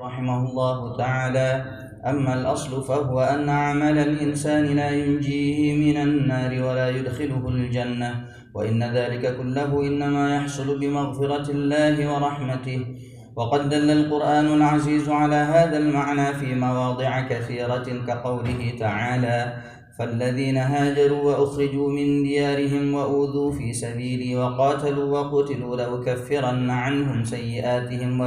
رحمه الله تعالى: أما الأصل فهو أن عمل الإنسان لا ينجيه من النار ولا يدخله الجنة، وإن ذلك كله إنما يحصل بمغفرة الله ورحمته. وقد دل القرآن العزيز على هذا المعنى في مواضع كثيرة كقوله تعالى: فالذين هاجروا وأخرجوا من ديارهم وأوذوا في سبيلي وقاتلوا وقتلوا لأكفرن عنهم سيئاتهم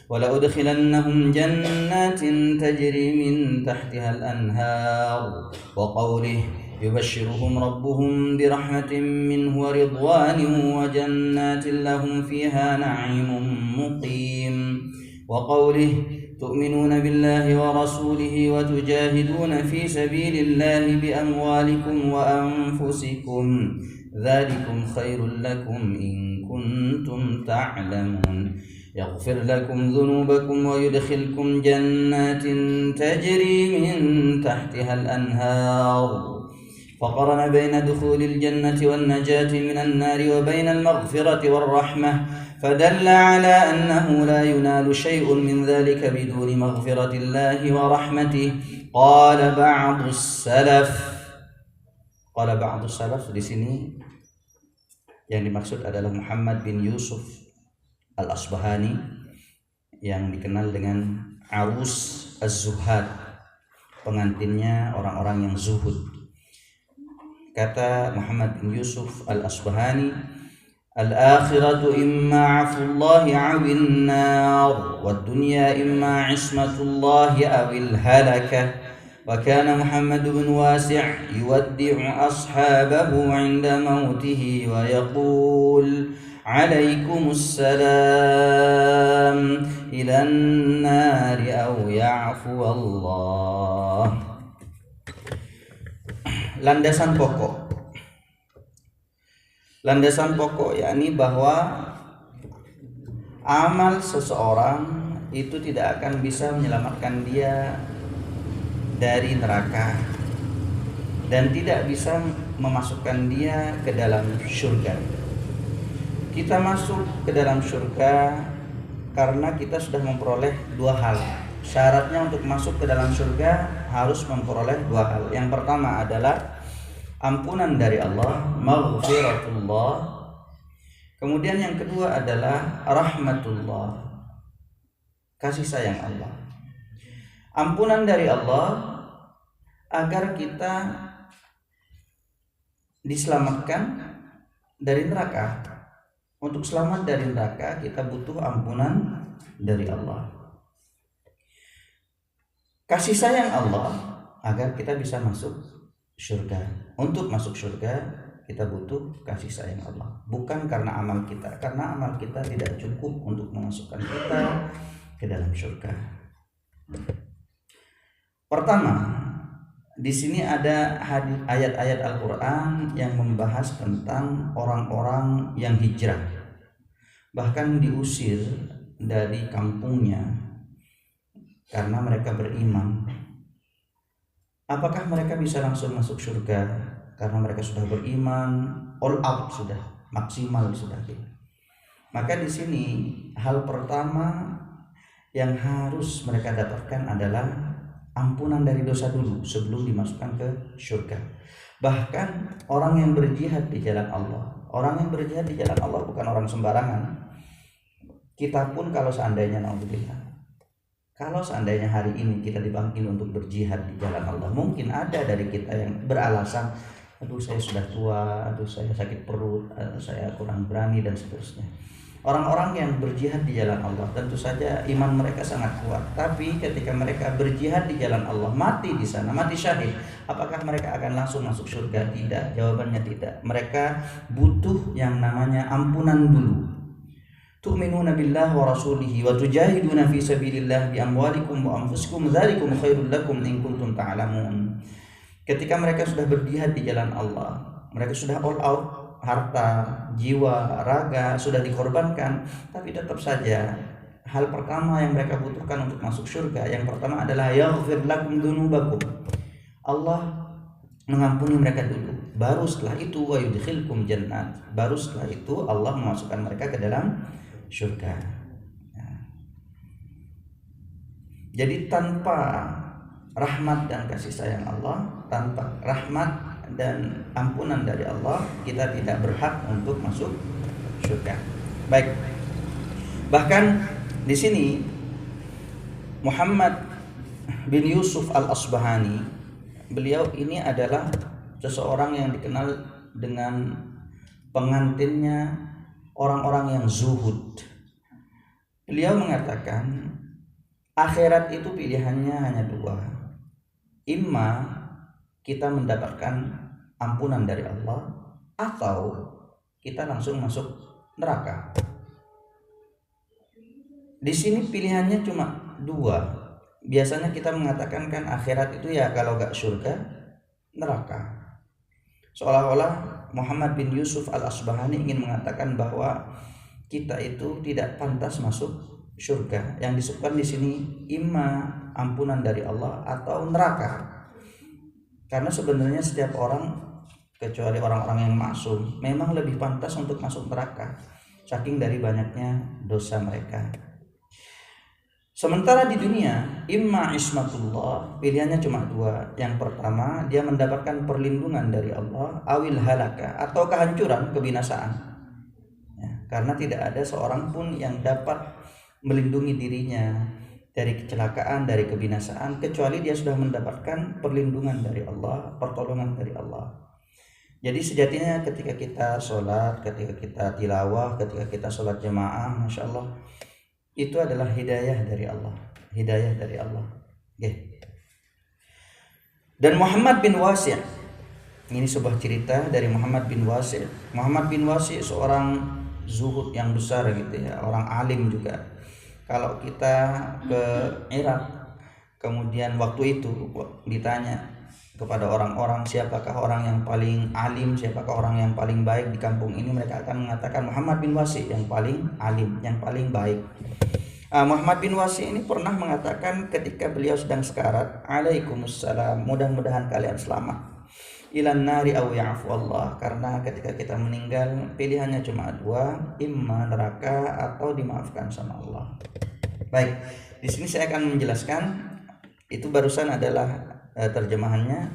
ولأدخلنهم جنات تجري من تحتها الأنهار. وقوله: يبشرهم ربهم برحمة منه ورضوان وجنات لهم فيها نعيم مقيم. وقوله: تؤمنون بالله ورسوله وتجاهدون في سبيل الله بأموالكم وأنفسكم ذلكم خير لكم إن كنتم تعلمون، يغفر لكم ذنوبكم ويدخلكم جنات تجري من تحتها الأنهار. فقرن بين دخول الجنة والنجاة من النار وبين المغفرة والرحمة، فدل على أنه لا ينال شيء من ذلك بدون مغفرة الله ورحمته. قال بعض السلف di sini yang dimaksud adalah Muhammad bin Yusuf al-Asbahani yang dikenal dengan Arus Az-Zuhad, pengantinnya orang-orang yang zuhud. Kata Muhammad bin Yusuf al-Asbahani: al-akhiratu imma 'afullahi 'awin nar, wad dunya imma 'ismatullahi awil halakah. Wa kana Muhammad bin Wasi' yuwaddi'u ashabahu 'inda mautihi wa yaqul: 'alaikumus salam ilan nari aw ya'fu Allah. Landasan pokok yakni bahwa amal seseorang itu tidak akan bisa menyelamatkan dia dari neraka dan tidak bisa memasukkan dia ke dalam surga. Kita masuk ke dalam surga karena kita sudah memperoleh dua hal. Syaratnya untuk masuk ke dalam surga harus memperoleh dua hal. Yang pertama adalah ampunan dari Allah, maghfiratullah. Kemudian yang kedua adalah rahmatullah, kasih sayang Allah. Ampunan dari Allah agar kita diselamatkan dari neraka. Untuk selamat dari neraka kita butuh ampunan dari Allah. Kasih sayang Allah agar kita bisa masuk surga. Untuk masuk surga kita butuh kasih sayang Allah, bukan karena amal kita, karena amal kita tidak cukup untuk memasukkan kita ke dalam surga. Pertama, di sini ada ayat-ayat Al-Quran yang membahas tentang orang-orang yang hijrah, bahkan diusir dari kampungnya karena mereka beriman. Apakah mereka bisa langsung masuk surga karena mereka sudah beriman, all out sudah, maksimal sudah? Maka di sini hal pertama yang harus mereka dapatkan adalah ampunan dari dosa dulu sebelum dimasukkan ke surga. Bahkan orang yang berjihad di jalan Allah, bukan orang sembarangan. Kita pun kalau seandainya hari ini kita dipanggil untuk berjihad di jalan Allah, mungkin ada dari kita yang beralasan, aduh saya sudah tua, aduh saya sakit perut, saya kurang berani dan seterusnya. Orang-orang yang berjihad di jalan Allah tentu saja iman mereka sangat kuat, tapi ketika mereka berjihad di jalan Allah, mati di sana, mati syahid, apakah mereka akan langsung masuk surga? Tidak, jawabannya tidak. Mereka butuh yang namanya ampunan dulu. Tu'minuna billahi wa rasulihi wa tujahiduna fi sabilillah bi amwalikum wa anfusikum dzalikum khairul lakum in kuntum ta'lamun. Ketika mereka sudah berjihad di jalan Allah, mereka sudah all out, harta, jiwa, raga sudah dikorbankan, tapi tetap saja hal pertama yang mereka butuhkan untuk masuk surga, yang pertama adalah yaghfir lakum dzunubakum. Allah mengampuni mereka dulu, baru setelah itu wa yudkhilkum jannat, baru setelah itu Allah memasukkan mereka ke dalam surga. Jadi tanpa rahmat dan kasih sayang Allah, tanpa rahmat dan ampunan dari Allah, kita tidak berhak untuk masuk surga. Baik. Bahkan di sini Muhammad bin Yusuf al-Asbahani, beliau ini adalah seseorang yang dikenal dengan pengantinnya orang-orang yang zuhud. Beliau mengatakan akhirat itu pilihannya hanya dua. Imma kita mendapatkan ampunan dari Allah, atau kita langsung masuk neraka. Di sini pilihannya cuma dua. Biasanya kita mengatakan kan akhirat itu ya kalau gak surga, neraka. Seolah-olah Muhammad bin Yusuf al-Asbahani ingin mengatakan bahwa kita itu tidak pantas masuk surga. Yang disebutkan di sini imma ampunan dari Allah atau neraka. Karena sebenarnya setiap orang, kecuali orang-orang yang maksum, memang lebih pantas untuk masuk neraka saking dari banyaknya dosa mereka. Sementara di dunia imma ismatullah, pilihannya cuma dua. Yang pertama, dia mendapatkan perlindungan dari Allah, awil halaka, atau kehancuran, kebinasaan ya, karena tidak ada seorang pun yang dapat melindungi dirinya dari kecelakaan, dari kebinasaan, kecuali dia sudah mendapatkan perlindungan dari Allah, pertolongan dari Allah. Jadi sejatinya ketika kita sholat, ketika kita tilawah, ketika kita sholat jamaah, Masya Allah, itu adalah hidayah dari Allah. Hidayah dari Allah. Okay. Dan Muhammad bin Wasi', ini sebuah cerita dari Muhammad bin Wasi'. Muhammad bin Wasi' seorang zuhud yang besar gitu ya, orang alim juga. Kalau kita ke Irak, kemudian waktu itu ditanya kepada orang-orang siapakah orang yang paling alim, siapakah orang yang paling baik di kampung ini, mereka akan mengatakan Muhammad bin Wasi' yang paling alim, yang paling baik. Muhammad bin Wasi' ini pernah mengatakan ketika beliau sedang sekarat, Alaikumussalam, mudah-mudahan kalian selamat. Ilan nari aw ya'fu Allah, karena ketika kita meninggal pilihannya cuma dua, imma neraka atau dimaafkan sama Allah. Baik, di sini saya akan menjelaskan, itu barusan adalah terjemahannya,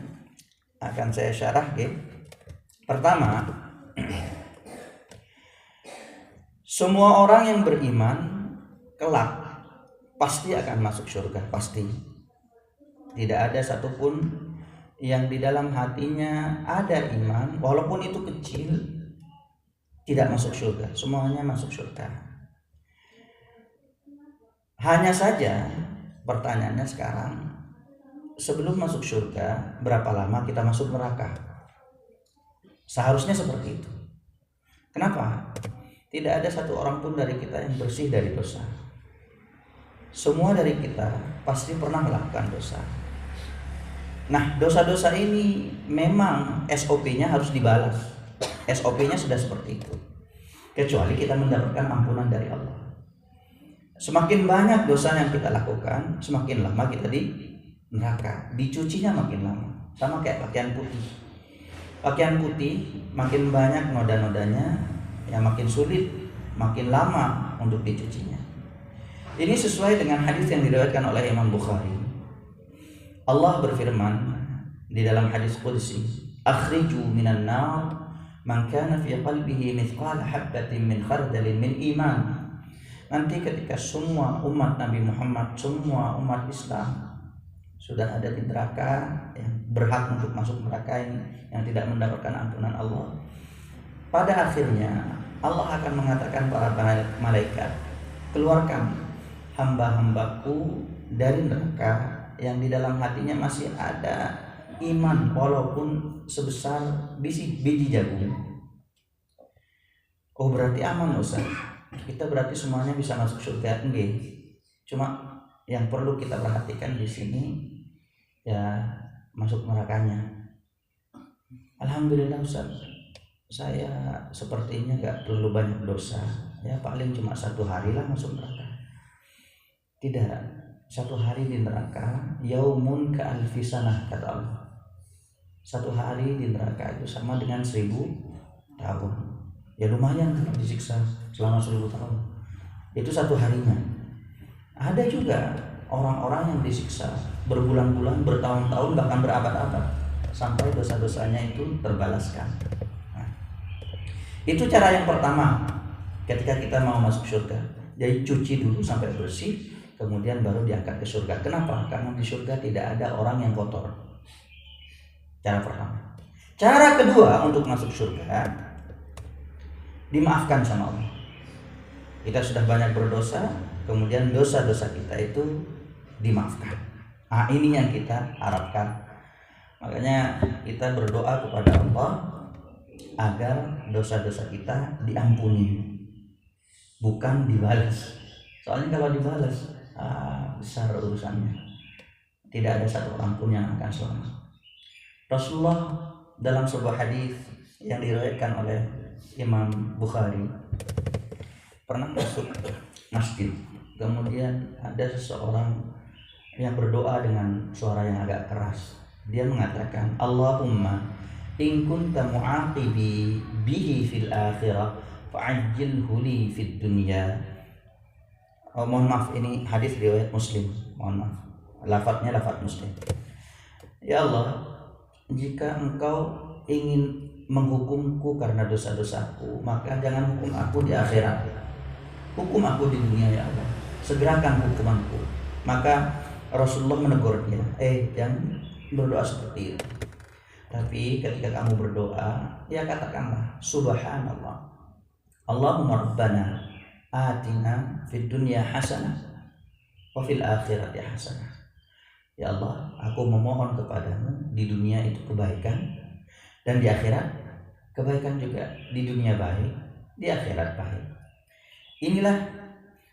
akan saya syarah. Pertama, semua orang yang beriman kelak pasti akan masuk surga, pasti. Tidak ada satupun yang di dalam hatinya ada iman, walaupun itu kecil, tidak masuk surga. Semuanya masuk surga. Hanya saja pertanyaannya sekarang, sebelum masuk surga, berapa lama kita masuk neraka? Seharusnya seperti itu. Kenapa? Tidak ada satu orang pun dari kita yang bersih dari dosa. Semua dari kita pasti pernah melakukan dosa. Nah, dosa-dosa ini memang SOP-nya harus dibalas. SOP-nya sudah seperti itu. Kecuali kita mendapatkan ampunan dari Allah. Semakin banyak dosa yang kita lakukan, semakin lama kita di neraka. Dicucinya makin lama. Sama kayak pakaian putih. Pakaian putih makin banyak noda-nodanya, ya makin sulit, makin lama untuk dicucinya. Ini sesuai dengan hadis yang diriwayatkan oleh Imam Bukhari. Allah berfirman di dalam hadis qudsi, akhriju minan nar man kana fi qalbihi mithqal habatin min khardalin min iman. Nanti ketika semua umat Nabi Muhammad, semua umat Islam sudah ada di neraka, yang berhak untuk masuk neraka ini, yang tidak mendapatkan ampunan Allah, pada akhirnya Allah akan mengatakan para malaikat, keluarkan hamba-hambaku dari neraka yang di dalam hatinya masih ada iman walaupun sebesar biji jagung. Oh, berarti aman Ustaz. Kita berarti semuanya bisa masuk surga? Enggak. Cuma yang perlu kita perhatikan di sini ya masuk nerakanya. Alhamdulillah Ustaz, saya sepertinya gak terlalu banyak dosa. Ya paling cuma 1 hari lah masuk neraka. Tidak, 1 hari di neraka, yaumun ka alfi sanah, kata Allah. 1 hari di neraka itu sama dengan 1000 tahun. Ya lumayan kan disiksa selama 1000 tahun. Itu 1 harinya. Ada juga orang-orang yang disiksa berbulan-bulan, bertahun-tahun, bahkan berabad-abad sampai dosa-dosanya itu terbalaskan. Nah, itu cara yang pertama ketika kita mau masuk surga. Jadi cuci dulu sampai bersih, kemudian baru diangkat ke surga. Kenapa? Karena di surga tidak ada orang yang kotor. Cara pertama. Cara kedua untuk masuk surga, dimaafkan sama Allah. Kita sudah banyak berdosa, kemudian dosa-dosa kita itu dimaafkan. Nah, ini yang kita harapkan. Makanya kita berdoa kepada Allah agar dosa-dosa kita diampuni, bukan dibalas. Soalnya kalau dibalas, besar urusannya. Tidak ada satu orang pun yang akan selamat. Rasulullah dalam sebuah hadis yang diriwayatkan oleh Imam Bukhari pernah masuk masjid, kemudian ada seseorang yang berdoa dengan suara yang agak keras. Dia mengatakan, Allahumma in kunta mu'aqibi bihi fil akhirah fa'ajjilhu li fid dunya. Mohon maaf, ini hadis riwayat Muslim. Mohon maaf, lafadznya lafadz Muslim. Ya Allah, jika engkau ingin menghukumku karena dosa-dosaku, maka jangan hukum aku di akhirat. Hukum aku di dunia ya Allah. Segerakan hukumanku. Maka Rasulullah menegur dia, jangan berdoa seperti itu. Tapi ketika kamu berdoa, ya katakanlah subhanallah. Allahumma rabbana atina fid dunya hasanah wa fil akhirati hasanah. Ya Allah, aku memohon kepadamu di dunia itu kebaikan, dan di akhirat kebaikan juga. Di dunia baik, di akhirat baik. Inilah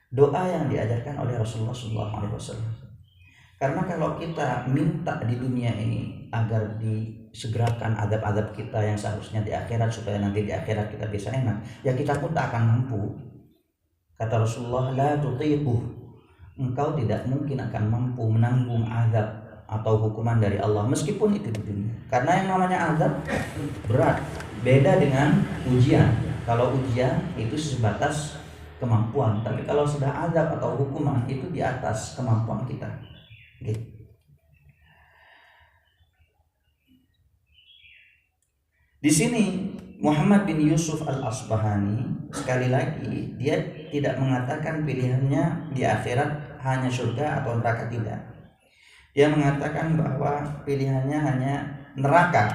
doa yang diajarkan oleh Rasulullah SAW. Karena kalau kita minta di dunia ini agar disegerakan adab-adab kita yang seharusnya di akhirat, supaya nanti di akhirat kita bisa enak, ya kita pun tak akan mampu. Kata Rasulullah, la tutiquh, engkau tidak mungkin akan mampu menanggung azab atau hukuman dari Allah meskipun itu di dunia. Karena yang namanya azab berat, beda dengan ujian. Kalau ujian itu sebatas kemampuan, tapi kalau sudah azab atau hukuman itu di atas kemampuan kita. Gitu. Di sini Muhammad bin Yusuf al-Asbahani sekali lagi dia tidak mengatakan pilihannya di akhirat hanya surga atau neraka, tidak. Dia mengatakan bahwa pilihannya hanya neraka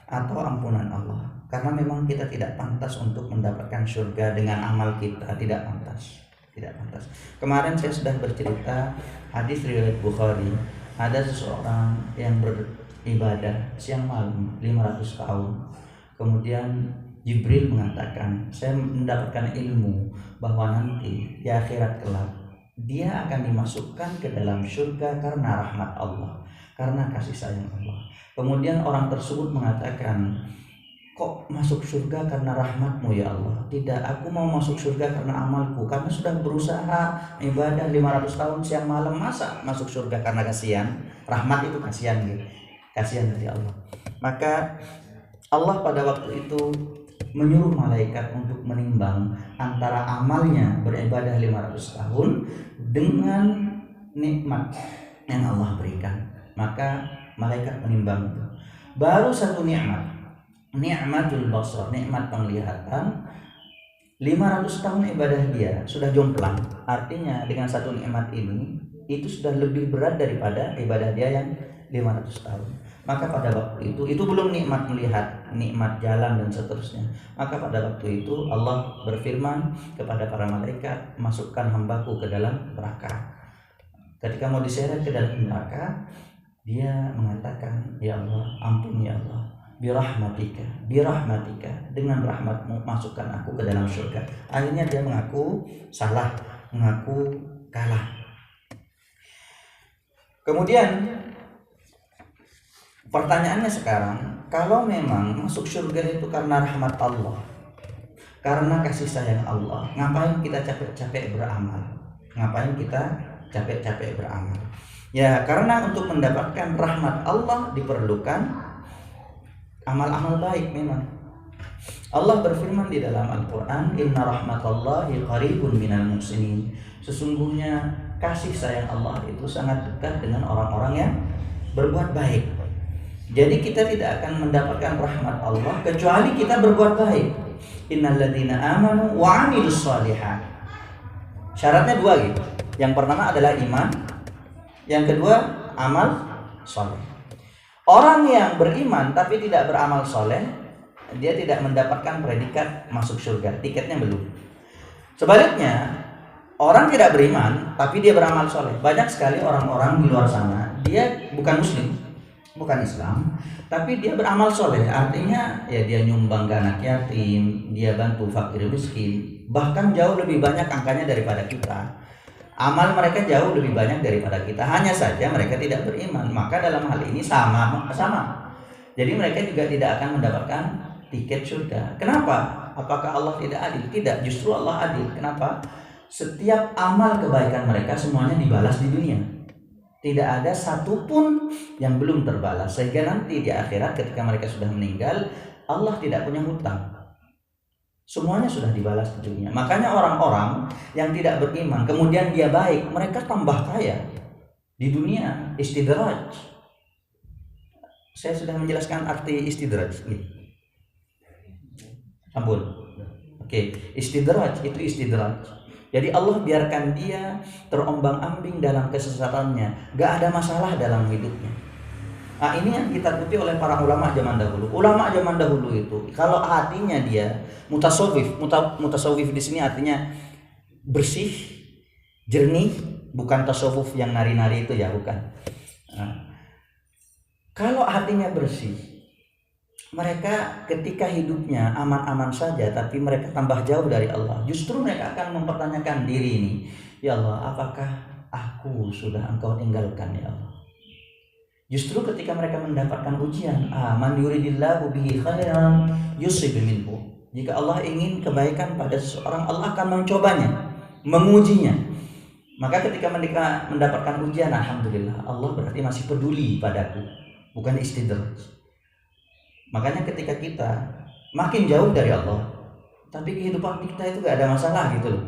atau ampunan Allah. Karena memang kita tidak pantas untuk mendapatkan surga dengan amal kita, tidak pantas. Tidak pantas. Kemarin saya sudah bercerita hadis riwayat Bukhari, ada seseorang yang beribadah siang malam 500 tahun. Kemudian Jibril mengatakan, saya mendapatkan ilmu bahwa nanti di akhirat kelak dia akan dimasukkan ke dalam surga karena rahmat Allah, karena kasih sayang Allah. Kemudian orang tersebut mengatakan, kok masuk surga karena rahmatmu ya Allah? Tidak, aku mau masuk surga karena amalku, karena sudah berusaha ibadah 500 tahun siang malam, masa masuk surga karena kasihan? Rahmat itu kasihan gitu, kasihan dari Allah. Maka Allah pada waktu itu menyuruh malaikat untuk menimbang antara amalnya beribadah 500 tahun dengan nikmat yang Allah berikan. Maka malaikat menimbang itu. Baru satu nikmat, nikmatul basar, nikmat penglihatan, 500 tahun ibadah dia sudah jomplang. Artinya dengan satu nikmat ini itu sudah lebih berat daripada ibadah dia yang 500 tahun. Maka pada waktu itu belum nikmat melihat, nikmat jalan dan seterusnya. Maka pada waktu itu Allah berfirman kepada para malaikat, masukkan hambaku ke dalam neraka. Ketika mau diseret ke dalam neraka, dia mengatakan, ya Allah, ampun ya Allah, birahmatika, dengan rahmatmu masukkan aku ke dalam surga. Akhirnya dia mengaku salah, mengaku kalah. Kemudian pertanyaannya sekarang, kalau memang masuk surga itu karena rahmat Allah, karena kasih sayang Allah, ngapain kita capek-capek beramal? Ngapain kita capek-capek beramal? Ya, karena untuk mendapatkan rahmat Allah diperlukan amal-amal baik memang. Allah berfirman di dalam Al-Quran, Inna rahmatallahi qaribun minal muhsinin. Sesungguhnya kasih sayang Allah itu sangat dekat dengan orang-orang yang berbuat baik. Jadi kita tidak akan mendapatkan rahmat Allah kecuali kita berbuat baik. Innalladzina amanu wa 'amilus shalihat. Syaratnya dua gitu. Yang pertama adalah iman, yang kedua amal soleh. Orang yang beriman tapi tidak beramal soleh, dia tidak mendapatkan predikat masuk surga, tiketnya belum. Sebaliknya, orang tidak beriman tapi dia beramal soleh. Banyak sekali orang-orang di luar sana, dia bukan muslim, bukan Islam, tapi dia beramal soleh. Artinya ya dia nyumbang ke anak yatim, dia bantu fakir miskin, bahkan jauh lebih banyak angkanya daripada kita. Amal mereka jauh lebih banyak daripada kita, hanya saja mereka tidak beriman. Maka dalam hal ini sama. Jadi mereka juga tidak akan mendapatkan tiket surga. Kenapa? Apakah Allah tidak adil? Tidak, justru Allah adil. Kenapa? Setiap amal kebaikan mereka semuanya dibalas di dunia. Tidak ada satupun yang belum terbalas. Sehingga nanti di akhirat ketika mereka sudah meninggal, Allah tidak punya hutang. Semuanya sudah dibalas di dunia. Makanya orang-orang yang tidak beriman kemudian dia baik, mereka tambah kaya di dunia. Istidraj. Saya sudah menjelaskan arti istidraj. Ampun. Oke, istidraj itu istidraj. Jadi Allah biarkan dia terombang-ambing dalam kesesatannya, gak ada masalah dalam hidupnya. Nah, ini yang ditakuti oleh para ulama zaman dahulu. Ulama zaman dahulu itu kalau hatinya dia mutasawwif di sini artinya bersih, jernih, bukan tasawuf yang nari-nari itu ya, bukan. Nah, kalau hatinya bersih, mereka ketika hidupnya aman-aman saja, tapi mereka tambah jauh dari Allah. Justru mereka akan mempertanyakan diri ini, ya Allah, apakah aku sudah Engkau tinggalkan ya Allah? Justru ketika mereka mendapatkan ujian, man yuridillahu bihi khairan yusib minhu. Jika Allah ingin kebaikan pada seseorang, Allah akan mencobanya, mengujinya. Maka ketika mereka mendapatkan ujian, alhamdulillah, Allah berarti masih peduli padaku, bukan istidraj. Makanya ketika kita makin jauh dari Allah, tapi kehidupan kita itu gak ada masalah gitu loh,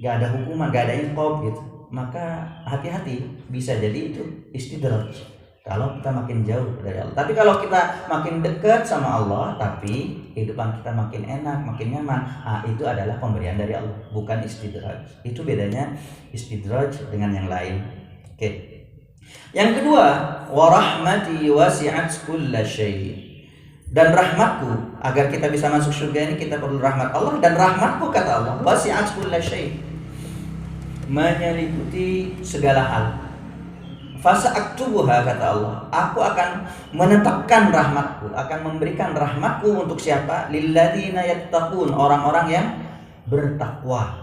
gak ada hukuman, gak ada iqab gitu, maka hati-hati, bisa jadi itu istidraj. Kalau kita makin jauh dari Allah. Tapi kalau kita makin dekat sama Allah, tapi kehidupan kita makin enak, makin nyaman, itu adalah pemberian dari Allah, bukan istidraj. Itu bedanya istidraj dengan yang lain. Oke. Yang kedua, wa rahmati wasi'at kulla syai'. Dan rahmatku, agar kita bisa masuk surga ini kita perlu rahmat Allah, dan rahmatku kata Allah wasi'at kulla syai', menyeliputi segala hal. Fasa'aktubuha kata Allah, aku akan menetapkan rahmatku, akan memberikan rahmatku untuk siapa? Lilladzina yattaqun, orang-orang yang bertakwa.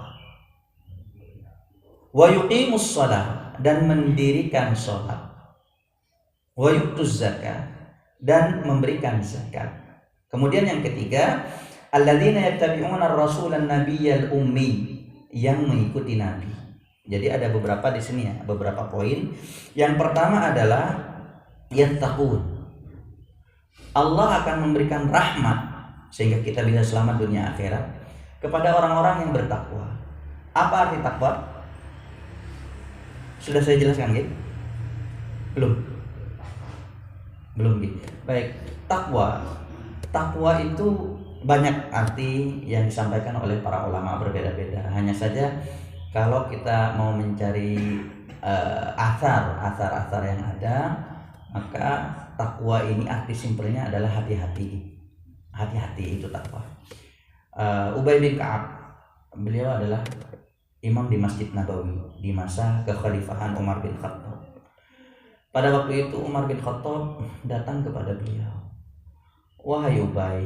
Wa yuqimus shalah, dan mendirikan salat. Wa yu'tuz zakat, dan memberikan zakat. Kemudian yang ketiga, alladzina yattabi'una ar-rasulan nabiyyal ummi, yang mengikuti nabi. Jadi ada beberapa di sini ya, beberapa poin. Yang pertama adalah yattaqun. Allah akan memberikan rahmat sehingga kita bisa selamat dunia akhirat kepada orang-orang yang bertakwa. Apa arti takwa? Sudah saya jelaskan gitu? Belum gitu. Baik, takwa itu banyak arti yang disampaikan oleh para ulama, berbeda-beda. Hanya saja kalau kita mau mencari asar yang ada, maka takwa ini arti simpelnya adalah hati-hati. Hati-hati itu takwa. Ubay bin Ka'ab, beliau adalah imam di Masjid Nabawi di masa kekhalifahan Umar bin Khattab. Pada waktu itu Umar bin Khattab datang kepada beliau. Wahai Ubay,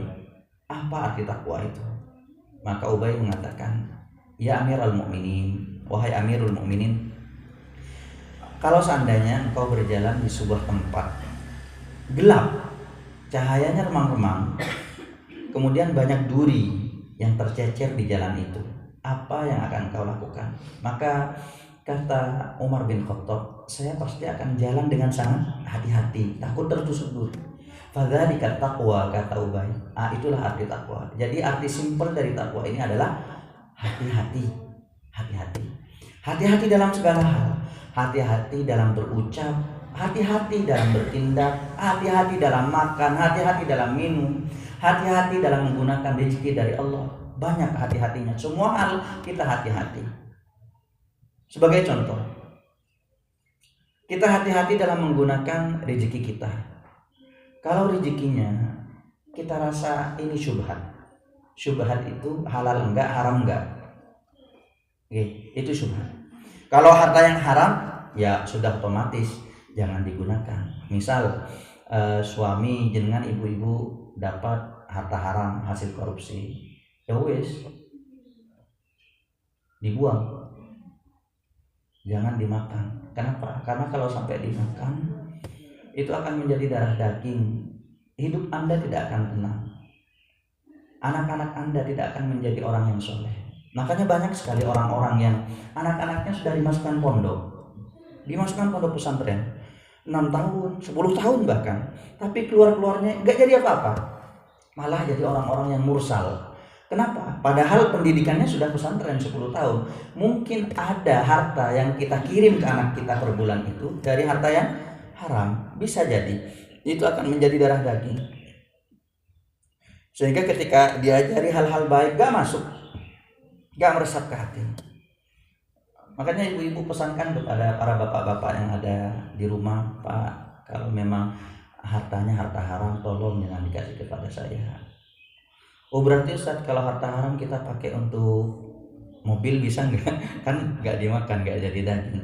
apa arti takwa itu? Maka Ubay mengatakan, ya Amirul Mukminin, wahai Amirul Mukminin, kalau seandainya engkau berjalan di sebuah tempat gelap, cahayanya remang-remang, kemudian banyak duri yang tercecer di jalan itu, apa yang akan engkau lakukan? Maka kata Umar bin Khattab, saya pasti akan jalan dengan sangat hati-hati, takut tertusuk duri. Fadzalika taqwa, kata Ubay. Itulah arti takwa. Jadi arti simpel dari takwa ini adalah hati-hati. Hati-hati dalam segala hal. Hati-hati dalam berucap, hati-hati dalam bertindak, hati-hati dalam makan, hati-hati dalam minum, hati-hati dalam menggunakan rezeki dari Allah. Banyak hati-hatinya. Semua hal kita hati-hati. Sebagai contoh, kita hati-hati dalam menggunakan rezeki kita. Kalau rezekinya kita rasa ini syubhat. Syubhat itu halal enggak, haram enggak? Oke, itu syubhat. Kalau harta yang haram, ya sudah otomatis jangan digunakan. Misal suami dengan ibu-ibu dapat harta haram hasil korupsi, ya wes, dibuang, jangan dimakan. Kenapa? Karena kalau sampai dimakan, itu akan menjadi darah daging. Hidup Anda tidak akan tenang. Anak-anak Anda tidak akan menjadi orang yang soleh. Makanya banyak sekali orang-orang yang anak-anaknya sudah dimasukkan pondok pesantren 6 tahun, 10 tahun bahkan, tapi keluarnya nggak jadi apa-apa, malah jadi orang-orang yang mursal. Kenapa? Padahal pendidikannya sudah pesantren 10 tahun. Mungkin ada harta yang kita kirim ke anak kita per bulan itu dari harta yang haram, bisa jadi itu akan menjadi darah daging. Sehingga ketika diajari hal-hal baik gak masuk, gak meresap ke hati. Makanya ibu-ibu pesankan kepada para bapak-bapak yang ada di rumah, Pak, kalau memang hartanya harta haram, tolong jangan dikasih kepada saya. Oh berarti Ustaz, kalau harta haram kita pakai untuk mobil bisa nggak? Kan nggak dimakan, nggak jadi daging.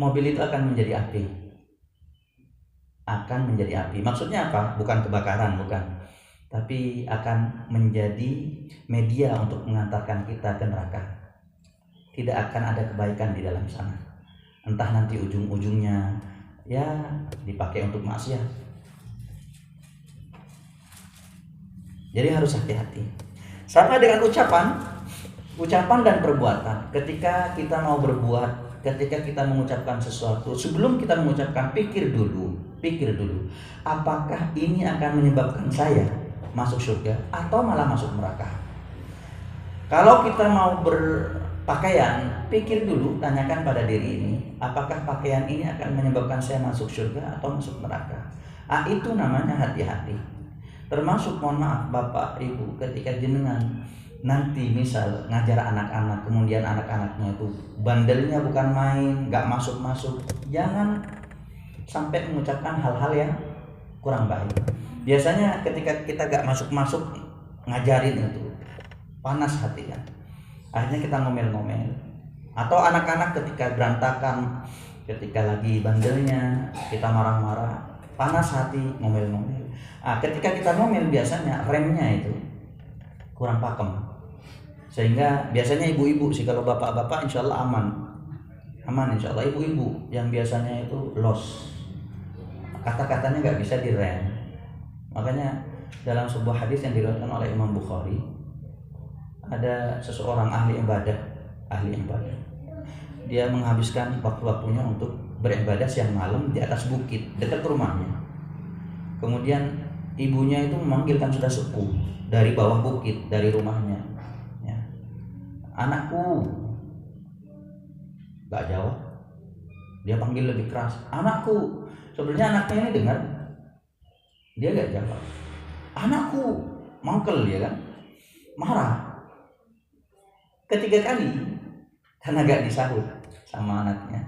Mobil itu akan menjadi api. Akan menjadi api. Maksudnya apa? Bukan kebakaran, bukan. Tapi akan menjadi media untuk mengantarkan kita ke neraka. Tidak akan ada kebaikan di dalam sana. Entah nanti ujung-ujungnya ya dipakai untuk maksiat. Jadi harus hati-hati. Sama dengan ucapan dan perbuatan. Ketika kita mau berbuat, ketika kita mengucapkan sesuatu, sebelum kita mengucapkan pikir dulu, apakah ini akan menyebabkan saya masuk surga atau malah masuk neraka. Kalau kita mau berpakaian, pikir dulu, tanyakan pada diri ini, apakah pakaian ini akan menyebabkan saya masuk surga atau masuk neraka. Itu namanya hati-hati. Termasuk, mohon maaf Bapak Ibu, ketika jenengan nanti misal ngajar anak-anak, kemudian anak-anaknya itu bandelnya bukan main, gak masuk-masuk, jangan sampai mengucapkan hal-hal yang kurang baik. Biasanya ketika kita gak masuk-masuk ngajarin itu, panas hatinya, akhirnya kita ngomel-ngomel. Atau anak-anak ketika berantakan, ketika lagi bandelnya kita marah-marah, panas hati, ngomel-ngomel. Ketika kita ngomel biasanya remnya itu kurang pakem, sehingga biasanya ibu-ibu sih, kalau bapak-bapak insya Allah aman insya Allah. Ibu-ibu yang biasanya itu los, kata-katanya nggak bisa direm. Makanya dalam sebuah hadis yang diriwayatkan oleh Imam Bukhari, ada seseorang ahli ibadah, dia menghabiskan waktu-waktunya untuk beribadah siang malam di atas bukit dekat rumahnya. Kemudian ibunya itu memanggilkan sudah sepuh dari bawah bukit, dari rumahnya, ya. Anakku, gak jawab. Dia panggil lebih keras, anakku. Sebenarnya anaknya ini dengar, dia gak jawab. Anakku, mangkel dia kan, marah. Ketiga kali karena gak disahut sama anaknya,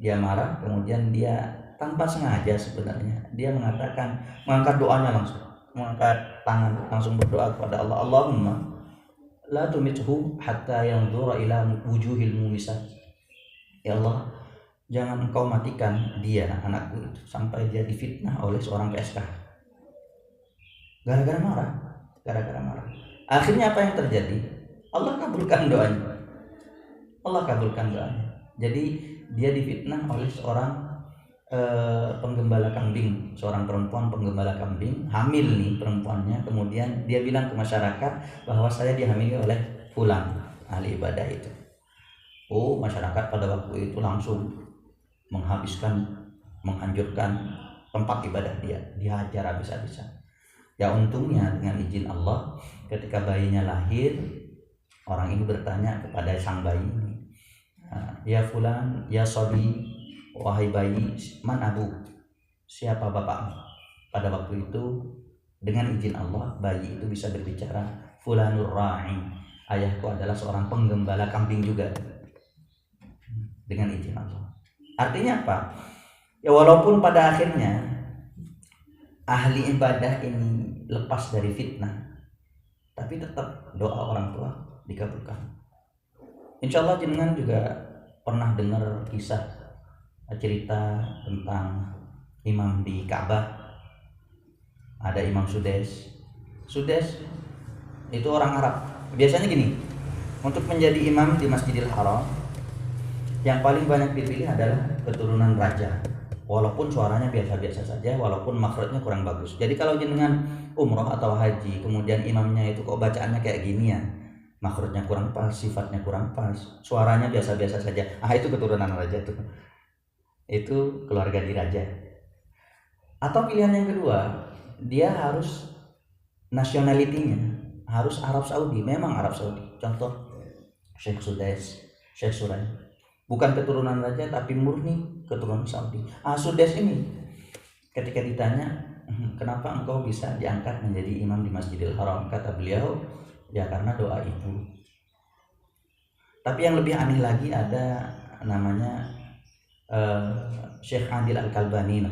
dia marah. Kemudian dia tanpa sengaja sebenarnya dia mengatakan, mengangkat doanya langsung, mengangkat tangan langsung berdoa kepada Allah, Allahumma la tumithu hatta yanzura ila wujuhil mumisat. Ya Allah, jangan engkau matikan dia, anakku itu, sampai dia difitnah oleh seorang PSK. Gara-gara marah. Akhirnya apa yang terjadi? Allah kabulkan doanya. Jadi dia difitnah oleh seorang penggembala kambing, seorang perempuan penggembala kambing, hamil nih perempuannya. Kemudian dia bilang ke masyarakat bahwa saya dihamili oleh fulan, ahli ibadah itu. Oh, masyarakat pada waktu itu langsung menghancurkan tempat ibadah dia, dihajar habis-habisan. Ya untungnya dengan izin Allah, ketika bayinya lahir, orang ini bertanya kepada sang bayi ini, Ya fulan, ya sobi, wahai bayi, man abu, siapa bapakmu? Pada waktu itu dengan izin Allah bayi itu bisa berbicara, fulanur ra'i, ayahku adalah seorang penggembala kambing juga, dengan izin Allah. Artinya apa? Ya walaupun pada akhirnya ahli ibadah ini lepas dari fitnah, tapi tetap doa orang tua dikabulkan. Insya Allah jenengan juga pernah dengar kisah cerita tentang imam di Ka'bah. Ada Imam Sudes. Sudes itu orang Arab. Biasanya gini, untuk menjadi imam di Masjidil Haram yang paling banyak dipilih adalah keturunan raja. Walaupun suaranya biasa-biasa saja, walaupun makhrajnya kurang bagus. Jadi kalau jenengan umroh atau haji, kemudian imamnya itu kok bacaannya kayak gini ya, makhrajnya kurang pas, sifatnya kurang pas, suaranya biasa-biasa saja, itu keturunan raja tuh. Itu keluarga diraja. Atau pilihan yang kedua, dia harus nationality-nya harus Arab Saudi, memang Arab Saudi. Contoh Syekh Sudes, Syekh Surai, bukan keturunan raja tapi murni keturunan Saudi. Sudes ini ketika ditanya, kenapa engkau bisa diangkat menjadi imam di Masjidil Haram, kata beliau, ya karena doa ibu. Tapi yang lebih aneh lagi ada namanya Syekh Adil Al-Kalbani.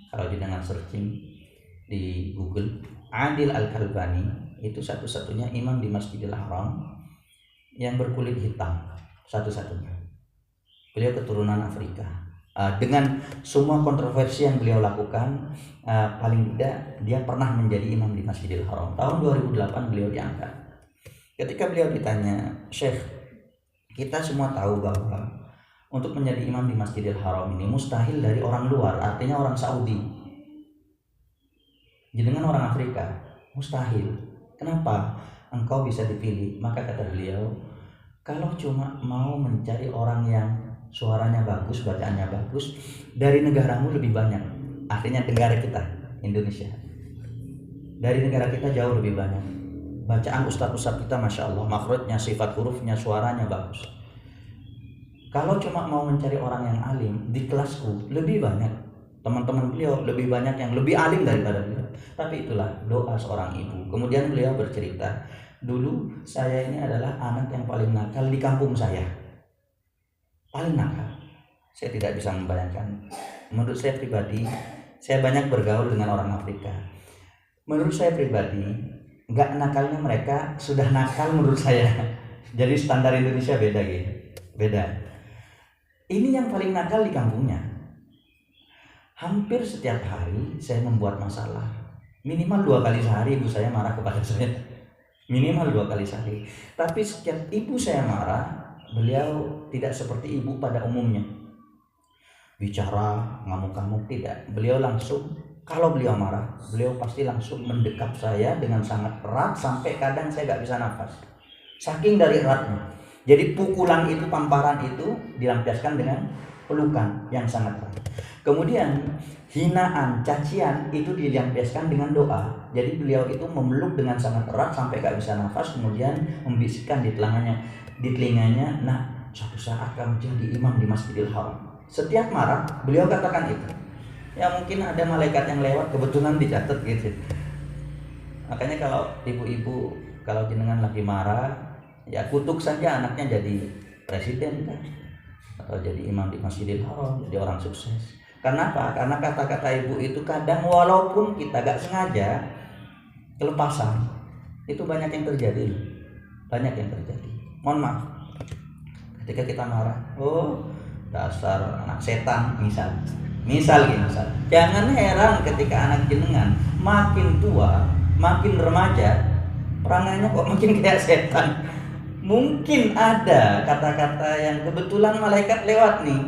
Kalau jenengan searching di Google, Adil Al-Kalbani itu satu-satunya imam di Masjidil Haram yang berkulit hitam, satu-satunya. Beliau keturunan Afrika. Dengan semua kontroversi yang beliau lakukan, paling tidak dia pernah menjadi imam di Masjidil Haram. Tahun 2008 beliau diangkat. Ketika beliau ditanya, Syekh, kita semua tahu bahwa untuk menjadi imam di Masjidil Haram ini mustahil dari orang luar, artinya orang Saudi. Jenengan orang Afrika, mustahil. Kenapa engkau bisa dipilih? Maka kata beliau, kalau cuma mau mencari orang yang suaranya bagus, bacaannya bagus, dari negaramu lebih banyak. Artinya negara kita, Indonesia. Dari negara kita jauh lebih banyak. Bacaan ustadz-ustadz kita Masya Allah, makhrajnya, sifat hurufnya, suaranya bagus. Kalau cuma mau mencari orang yang alim, di kelasku lebih banyak. Teman-teman beliau lebih banyak yang lebih alim daripada beliau. Tapi itulah doa seorang ibu. Kemudian beliau bercerita, dulu saya ini adalah anak yang paling nakal di kampung saya. Paling nakal. Saya tidak bisa membayangkan. Menurut saya pribadi, saya banyak bergaul dengan orang Afrika. Menurut saya pribadi, nggak nakalnya mereka sudah nakal menurut saya. Jadi standar Indonesia beda gitu. Beda. Ini yang paling nakal di kampungnya. Hampir setiap hari saya membuat masalah. Minimal 2 kali sehari ibu saya marah kepada saya. Minimal 2 kali sehari. Tapi setiap ibu saya marah, beliau tidak seperti ibu pada umumnya. Bicara ngamuk-ngamuk, tidak. Beliau langsung, kalau beliau marah, beliau pasti langsung mendekap saya dengan sangat erat sampai kadang saya gak bisa nafas. Saking dari eratnya. Jadi pukulan itu, tamparan itu dilampiaskan dengan pelukan yang sangat erat. Kemudian hinaan, cacian itu dilampiaskan dengan doa. Jadi beliau itu memeluk dengan sangat erat sampai gak bisa nafas, kemudian membisikkan di telinganya, nah suatu saat kamu jadi imam di Masjidil Haram. Setiap marah beliau katakan itu. Ya mungkin ada malaikat yang lewat kebetulan dicatat gitu. Makanya kalau ibu-ibu, kalau jenengan lagi marah, ya kutuk saja anaknya jadi presiden kan, atau jadi imam di Masjidil Haram, jadi orang sukses. Karena apa? Karena kata-kata ibu itu kadang walaupun kita gak sengaja kelepasan, itu banyak yang terjadi. Banyak yang terjadi. Mohon maaf, ketika kita marah, dasar anak setan misal gini. Jangan heran ketika anak jenengan makin tua, makin remaja, perangannya kok makin kayak setan. Mungkin ada kata-kata yang kebetulan malaikat lewat nih.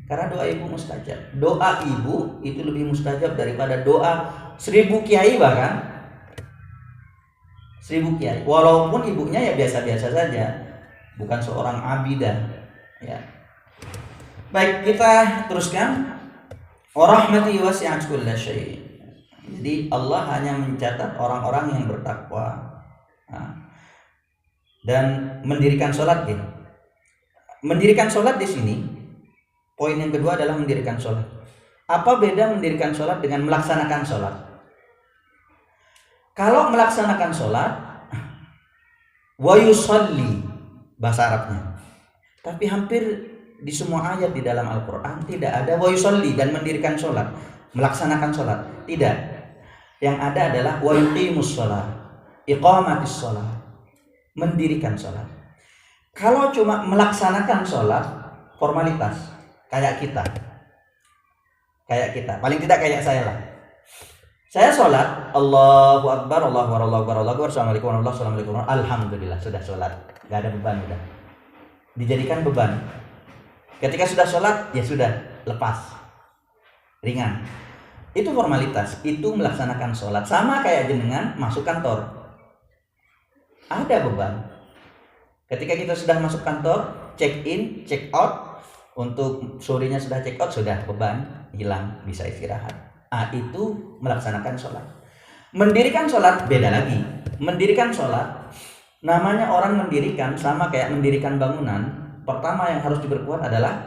Karena doa ibu mustajab. Doa ibu itu lebih mustajab daripada doa 1000 kiai bahkan. 1000 kiai. Walaupun ibunya ya biasa-biasa saja. Bukan seorang abidah. Ya. Baik, kita teruskan. Warahmati wasi'at kulla syai'. Jadi Allah hanya mencatat orang-orang yang bertakwa. Dan mendirikan sholat gitu. Mendirikan sholat di sini, poin yang kedua adalah mendirikan sholat. Apa beda mendirikan sholat dengan melaksanakan sholat? Kalau melaksanakan sholat, wa yusalli bahasa Arabnya. Tapi hampir di semua ayat di dalam Al-Quran tidak ada wa yusalli dan mendirikan sholat, melaksanakan sholat. Tidak. Yang ada adalah wa yuqimus sholat, iqamatis sholat, mendirikan sholat. Kalau cuma melaksanakan sholat, formalitas, kayak kita, paling tidak kayak saya lah. Saya sholat, Allahu Akbar, Allahu Akbar, Allahu Akbar, Allahu Akbar, Assalamualaikum warahmatullahi wabarakatuh, Alhamdulillah, sudah sholat, gak ada beban, udah dijadikan beban. Ketika sudah sholat, ya sudah, lepas, ringan. Itu formalitas, itu melaksanakan sholat. Sama kayak jenengan masuk kantor, ada beban. Ketika kita sudah masuk kantor, check in, check out, untuk sorenya sudah check out, sudah beban hilang, bisa istirahat. Itu melaksanakan sholat. Mendirikan sholat beda lagi. Mendirikan sholat, namanya orang mendirikan sama kayak mendirikan bangunan. Pertama yang harus diperkuat adalah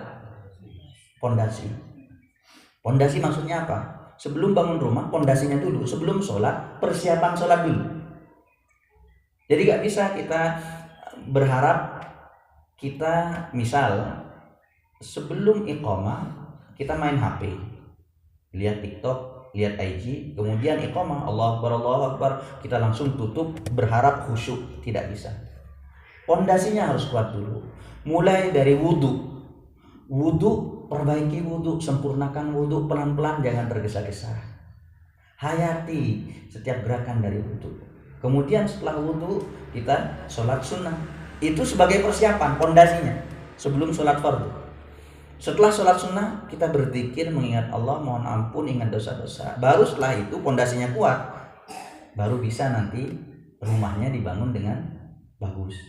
pondasi. Pondasi maksudnya apa? Sebelum bangun rumah, pondasinya dulu. Sebelum sholat, persiapan sholat dulu. Jadi gak bisa kita berharap kita misal sebelum iqamah kita main HP, lihat TikTok, lihat IG, kemudian iqamah Allahu Akbar, Allahu Akbar, kita langsung tutup berharap khusyuk. Tidak bisa. Pondasinya harus kuat dulu. Mulai dari wudu, perbaiki wudu, sempurnakan wudu pelan-pelan, jangan tergesa-gesa. Hayati setiap gerakan dari wudu. Kemudian setelah wudu kita sholat sunnah. Itu sebagai persiapan, pondasinya sebelum sholat fardu. Setelah sholat sunnah kita berzikir, mengingat Allah, mohon ampun, ingat dosa-dosa. Baru setelah itu pondasinya kuat, baru bisa nanti rumahnya dibangun dengan bagus.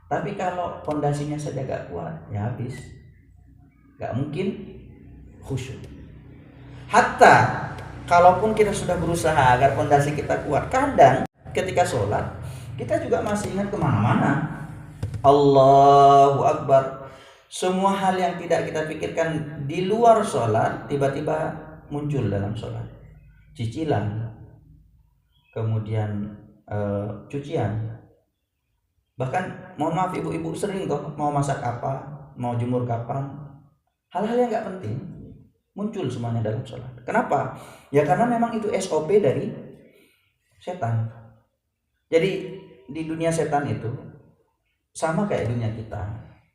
Tapi kalau pondasinya saja gak kuat, ya habis, gak mungkin khusyuk. Hatta kalaupun kita sudah berusaha agar pondasi kita kuat, kadang ketika sholat kita juga masih ingat kemana-mana. Allahu Akbar. Semua hal yang tidak kita pikirkan di luar sholat tiba-tiba muncul dalam sholat. Cicilan, kemudian cucian. Bahkan mohon maaf ibu-ibu sering kok mau masak apa, mau jemur kapan, hal-hal yang gak penting muncul semuanya dalam sholat. Kenapa? Ya karena memang itu SOP dari setan. Jadi di dunia setan itu sama kayak dunia kita.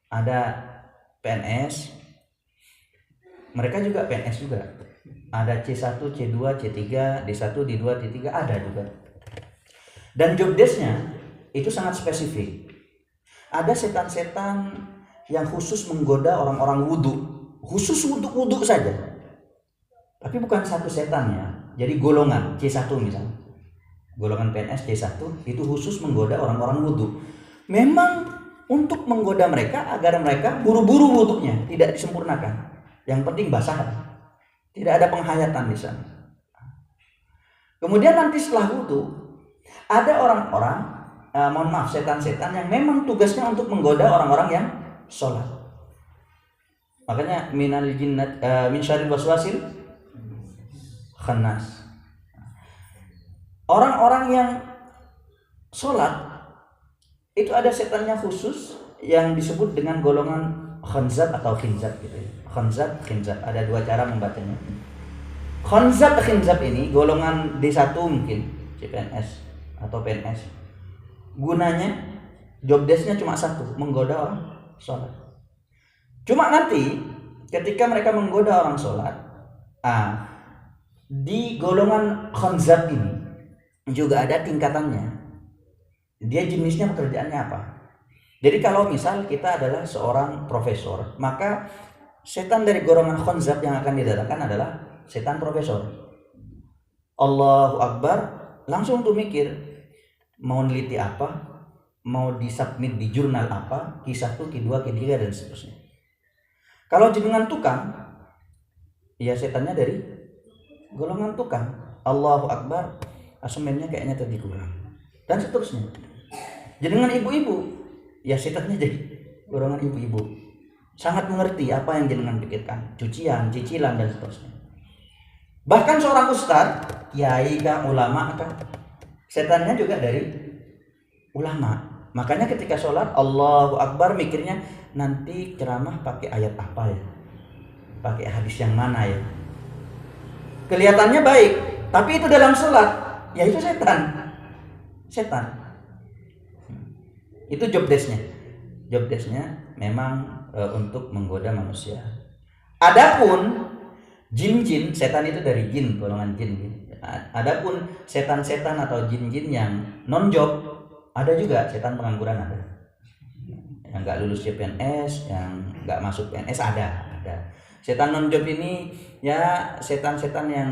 Ada PNS, mereka juga PNS juga. Ada C1, C2, C3, D1, D2, D3, ada juga. Dan job desk-nya itu sangat spesifik. Ada setan-setan yang khusus menggoda orang-orang wudu, khusus untuk wudu saja. Tapi bukan satu setannya. Jadi golongan C1 misalnya, golongan PNS C1 itu khusus menggoda orang-orang wudu. Memang untuk menggoda mereka agar mereka buru-buru wudunya, tidak disempurnakan. Yang penting basah, tidak ada penghayatan di sana. Kemudian nanti setelah wudu ada orang-orang, mohon maaf, setan-setan yang memang tugasnya untuk menggoda orang-orang yang sholat. Makanya minal jinnat min syarril waswasil khannas. Orang-orang yang sholat itu ada setannya khusus yang disebut dengan golongan khanzab atau khinzab gitu ya. Khanzab, khinzab, ada dua cara membacanya. Khanzab, khinzab ini golongan D1 mungkin, CPNS atau PNS. Gunanya job desk-nya cuma satu, menggoda orang sholat. Cuma nanti ketika mereka menggoda orang sholat, di golongan khanzab ini juga ada tingkatannya. Dia jenisnya pekerjaannya apa? Jadi kalau misal kita adalah seorang profesor, maka setan dari golongan khanzab yang akan didatangkan adalah setan profesor. Allahu Akbar, langsung tuh mikir mau neliti apa, mau disubmit di jurnal apa, Q1, Q2, Q3 dan seterusnya. Kalau jenengan tukang, ya setannya dari golongan tukang. Allahu Akbar, asemennya kayaknya tadi kurang, dan seterusnya. Jenengan ibu-ibu, ya setannya jadi golongan ibu-ibu. sangat mengerti apa yang jenengan pikirkan, cucian, cicilan dan seterusnya. Bahkan seorang ustaz, kiai kah, ulama kah, setannya juga dari ulama. Makanya ketika sholat Allahu Akbar mikirnya nanti ceramah pakai ayat apa ya, pakai hadis yang mana ya. Kelihatannya baik, tapi itu dalam sholat, ya itu setan. Itu job desknya memang untuk menggoda manusia. Adapun jin-jin, setan itu dari jin, golongan jin. Adapun setan-setan atau jin-jin yang non-job, ada juga setan pengangguran ada. Yang nggak lulus CPNS, yang nggak masuk PNS ada. Setan non-job ini ya setan-setan yang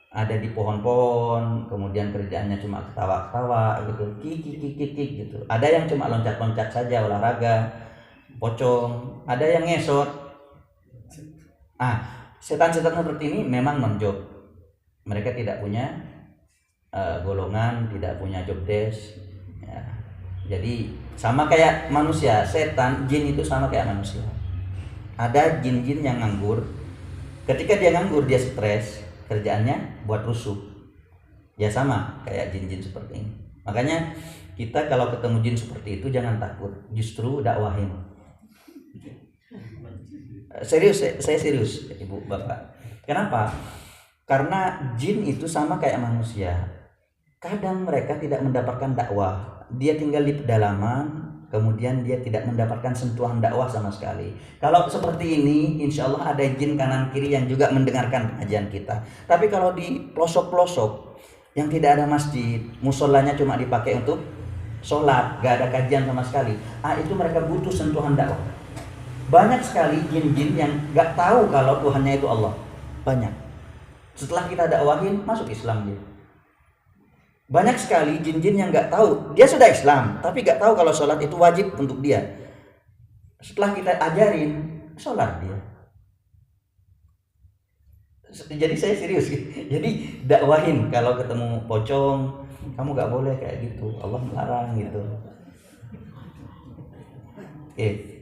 ada di pohon-pohon, kemudian kerjaannya cuma ketawa-ketawa gitu, kiki gitu. Ada yang cuma loncat-loncat saja olahraga, pocong, ada yang ngesot. Setan-setan seperti ini memang non-job. Mereka tidak punya golongan, tidak punya job desk. Ya. Jadi sama kayak manusia, setan, jin itu sama kayak manusia. Ada jin-jin yang nganggur. Ketika dia nganggur, dia stres, kerjaannya buat rusuh. Ya sama kayak jin-jin seperti ini. Makanya kita kalau ketemu jin seperti itu jangan takut, justru dakwahin. Serius, saya serius, Ibu Bapak. Kenapa? Karena jin itu sama kayak manusia. Kadang mereka tidak mendapatkan dakwah. Dia tinggal di pedalaman, kemudian dia tidak mendapatkan sentuhan dakwah sama sekali. Kalau seperti ini, insya Allah ada jin kanan kiri yang juga mendengarkan pengajian kita. Tapi kalau di pelosok-pelosok yang tidak ada masjid, musolanya cuma dipakai untuk sholat, gak ada kajian sama sekali, itu mereka butuh sentuhan dakwah. Banyak sekali jin-jin yang gak tahu kalau Tuhannya itu Allah. Banyak. Setelah kita dakwahin, masuk Islam dia. Banyak sekali jin-jin yang gak tahu, dia sudah Islam, tapi gak tahu kalau sholat itu wajib untuk dia. Setelah kita ajarin, sholat dia. Jadi saya serius. Jadi dakwahin, kalau ketemu pocong, kamu gak boleh kayak gitu, Allah melarang gitu. Oke.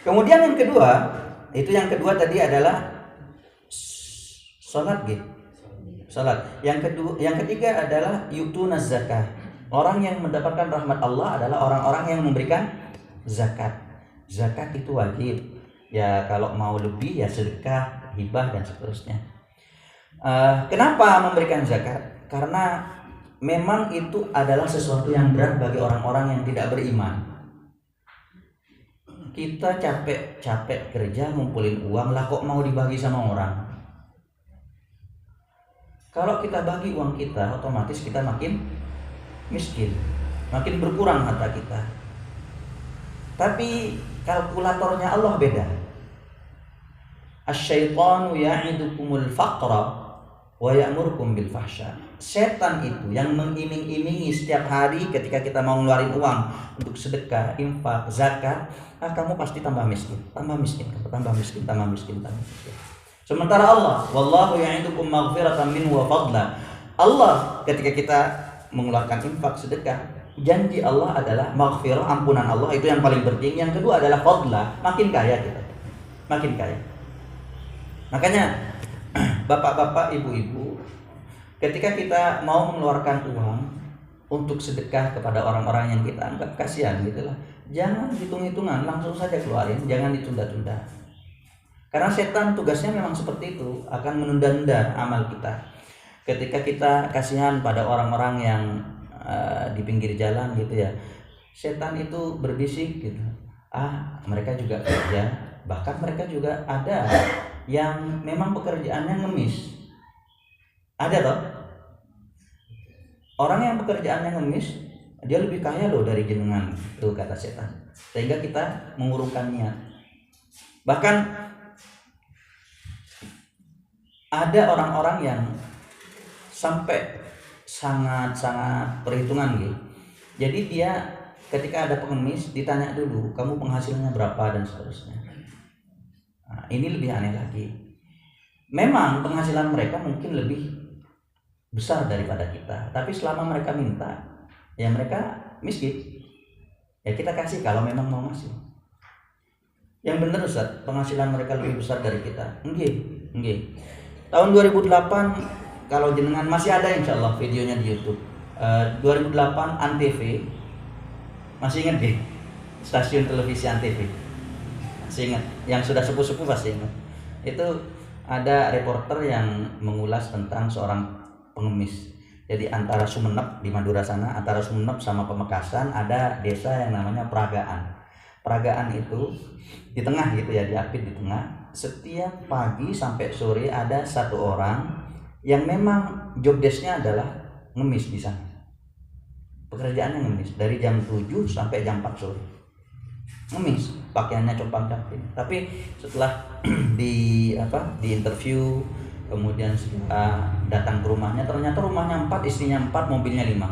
Kemudian yang kedua tadi adalah sholat gitu. Salat. Yang ketiga adalah yu'tunaz zakah. Orang yang mendapatkan rahmat Allah adalah orang-orang yang memberikan zakat. Zakat itu wajib. Ya kalau mau lebih ya sedekah, hibah dan seterusnya. Kenapa memberikan zakat? Karena memang itu adalah sesuatu yang berat bagi orang-orang yang tidak beriman. Kita capek kerja ngumpulin uang lah kok mau dibagi sama orang. Kalau kita bagi uang kita, otomatis kita makin miskin, makin berkurang harta kita. Tapi kalkulatornya Allah beda. Asy-syaitanu ya'idukumul faqra wa ya'murukum bil fahsya. Setan itu yang mengiming-imingi setiap hari ketika kita mau ngeluarin uang untuk sedekah, infak, zakat, kamu pasti tambah miskin. Sementara Allah, wallahu ya'idukum maghfiratan minhu wa fadla. Allah ketika kita mengeluarkan infak, sedekah, janji Allah adalah maghfirah, ampunan Allah, itu yang paling penting. Yang kedua adalah fadla, makin kaya kita. Makin kaya. Makanya bapak-bapak, ibu-ibu, ketika kita mau mengeluarkan uang untuk sedekah kepada orang-orang yang kita anggap kasihan gitulah, jangan hitung-hitungan, langsung saja keluarin, jangan ditunda-tunda. Karena setan tugasnya memang seperti itu, akan menunda-nunda amal kita. Ketika kita kasihan pada orang-orang yang di pinggir jalan gitu ya, setan itu berbisik gitu. Mereka juga kerja, bahkan mereka juga ada yang memang pekerjaannya ngemis. Ada toh? Orang yang pekerjaannya ngemis, dia lebih kaya loh dari jenengan, tuh kata setan. Sehingga kita mengurungkan niat. Bahkan ada orang-orang yang sampai sangat perhitungan gitu. Jadi dia ketika ada pengemis ditanya dulu, kamu penghasilannya berapa dan seterusnya. Ini lebih aneh lagi. Memang penghasilan mereka mungkin lebih besar daripada kita, tapi selama mereka minta, ya mereka miskin. Ya kita kasih kalau memang mau ngasih. Yang benar Ustaz, penghasilan mereka lebih besar dari kita. Nggih. Tahun 2008 kalau jenengan masih ada insya Allah videonya di YouTube. 2008 Antv, masih ingat deh, stasiun televisi Antv, masih ingat, yang sudah sepuh-sepuh pasti ingat. Itu ada reporter yang mengulas tentang seorang pengemis. Jadi antara Sumeneb di Madura sana, antara Sumeneb sama Pamekasan ada desa yang namanya Peragaan. Peragaan itu di tengah gitu ya, diapit di tengah. Setiap pagi sampai sore ada satu orang yang memang job desk-nya adalah ngemis di sana. Pekerjaannya ngemis dari jam 7 sampai jam 4 sore. Ngemis, pakaiannya compang-camping. Tapi setelah di interview, kemudian setelah datang ke rumahnya, ternyata rumahnya 4, istrinya 4, mobilnya 5.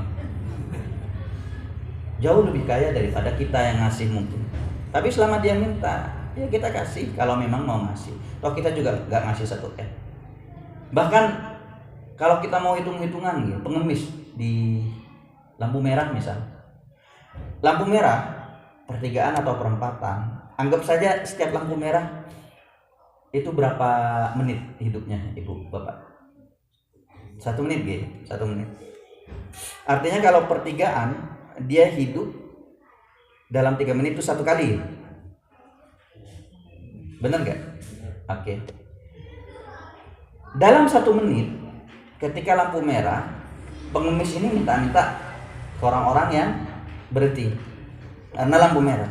Jauh lebih kaya daripada kita yang ngasih mungkin. Tapi selama dia minta, ya kita kasih kalau memang mau ngasih. Toh kita juga nggak ngasih 1 M. Bahkan kalau kita mau hitung-hitungan gitu, pengemis di lampu merah misal. Lampu merah, pertigaan atau perempatan. Anggap saja setiap lampu merah itu berapa menit hidupnya Ibu, Bapak? 1 menit gitu, 1 menit. Artinya kalau pertigaan dia hidup dalam 3 menit itu 1 kali. Benar nggak? Oke. Dalam 1 menit ketika lampu merah, pengemis ini minta-minta ke orang-orang yang berhenti karena lampu merah.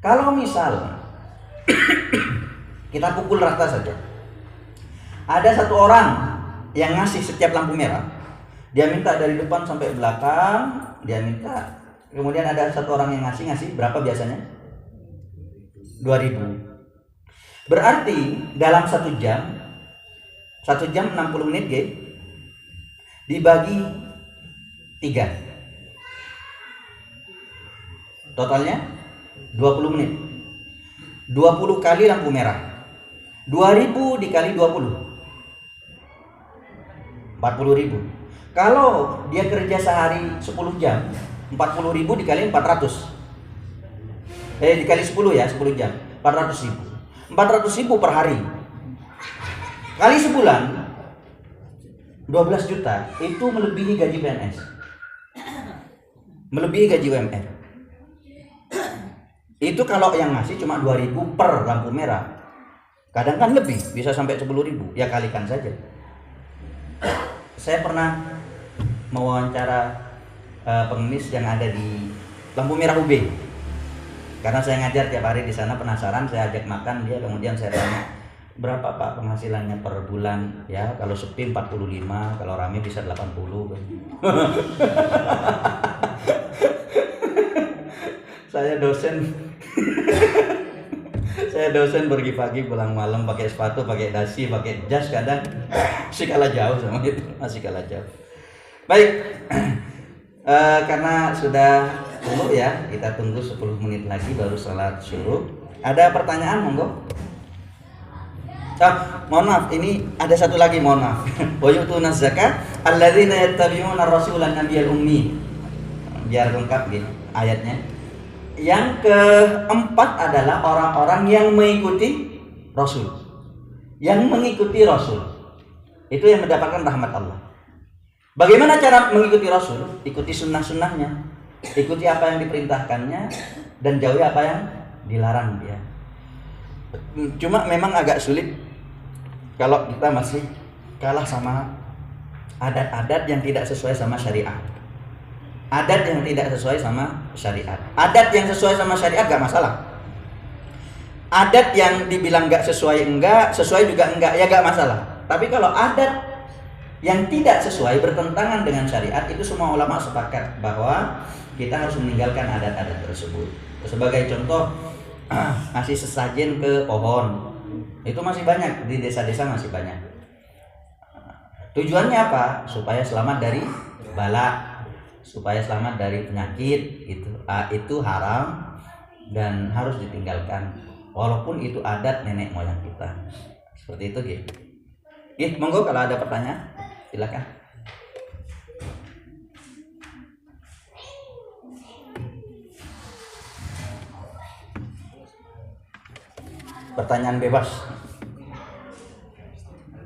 Kalau misal kita pukul rata saja, ada 1 orang yang ngasih setiap lampu merah, dia minta dari depan sampai belakang, dia minta. Kemudian ada 1 orang yang ngasih berapa biasanya? 2.000. Berarti dalam 1 jam 60 menit dibagi 3, totalnya 20 menit. 20 kali lampu merah, 2.000 dikali 20, 40.000. Kalau dia kerja sehari 10 jam, 40.000 dikali 400. Dikali 10 ya, 10 jam, 400.000. 400.000 per hari. Kali sebulan 12 juta, itu melebihi gaji PNS. Melebihi gaji UMR. Itu kalau yang ngasih cuma 2.000 per lampu merah. Kadang kan lebih, bisa sampai 10.000. Ya kalikan saja. Saya pernah mewawancara pengemis yang ada di lampu merah UB. Karena saya ngajar tiap hari di sana, penasaran, saya ajak makan dia, kemudian saya tanya, "Berapa Pak penghasilannya per bulan?" Ya, kalau sepi 45, kalau rame bisa 80. Saya dosen saya dosen pergi pagi pulang malam, pakai sepatu, pakai dasi, pakai jas, kadang masih kalah jauh sama itu, masih kalah jauh. Baik, karena sudah dulu ya, kita tunggu 10 menit lagi baru salat syuruk. Ada pertanyaan monggo? Mohon maaf, ini ada 1 lagi, mohon maaf. Wa yu'tuna zakat alladzina yattabi'una rasulan nabiyal ummi. Biar lengkap gitu ayatnya. Yang keempat adalah orang-orang yang mengikuti Rasul. Yang mengikuti Rasul itu yang mendapatkan rahmat Allah. Bagaimana cara mengikuti Rasul? Ikuti sunnah-sunnahnya, ikuti apa yang diperintahkannya, dan jauhi apa yang dilarang dia. Cuma memang agak sulit kalau kita masih kalah sama adat-adat yang tidak sesuai sama syariat. Adat yang tidak sesuai sama syariat. Adat yang sesuai sama syariat gak masalah. Adat yang dibilang gak sesuai enggak, sesuai juga enggak, ya gak masalah. Tapi kalau adat yang tidak sesuai, bertentangan dengan syariat, itu semua ulama sepakat bahwa kita harus meninggalkan adat-adat tersebut. Sebagai contoh, ngasih sesajen ke pohon, itu masih banyak di desa-desa, masih banyak. Tujuannya apa? Supaya selamat dari bala, supaya selamat dari penyakit. Itu haram dan harus ditinggalkan, walaupun itu adat nenek moyang kita. Seperti itu gitu. Monggo kalau ada pertanyaan silakan. Pertanyaan bebas.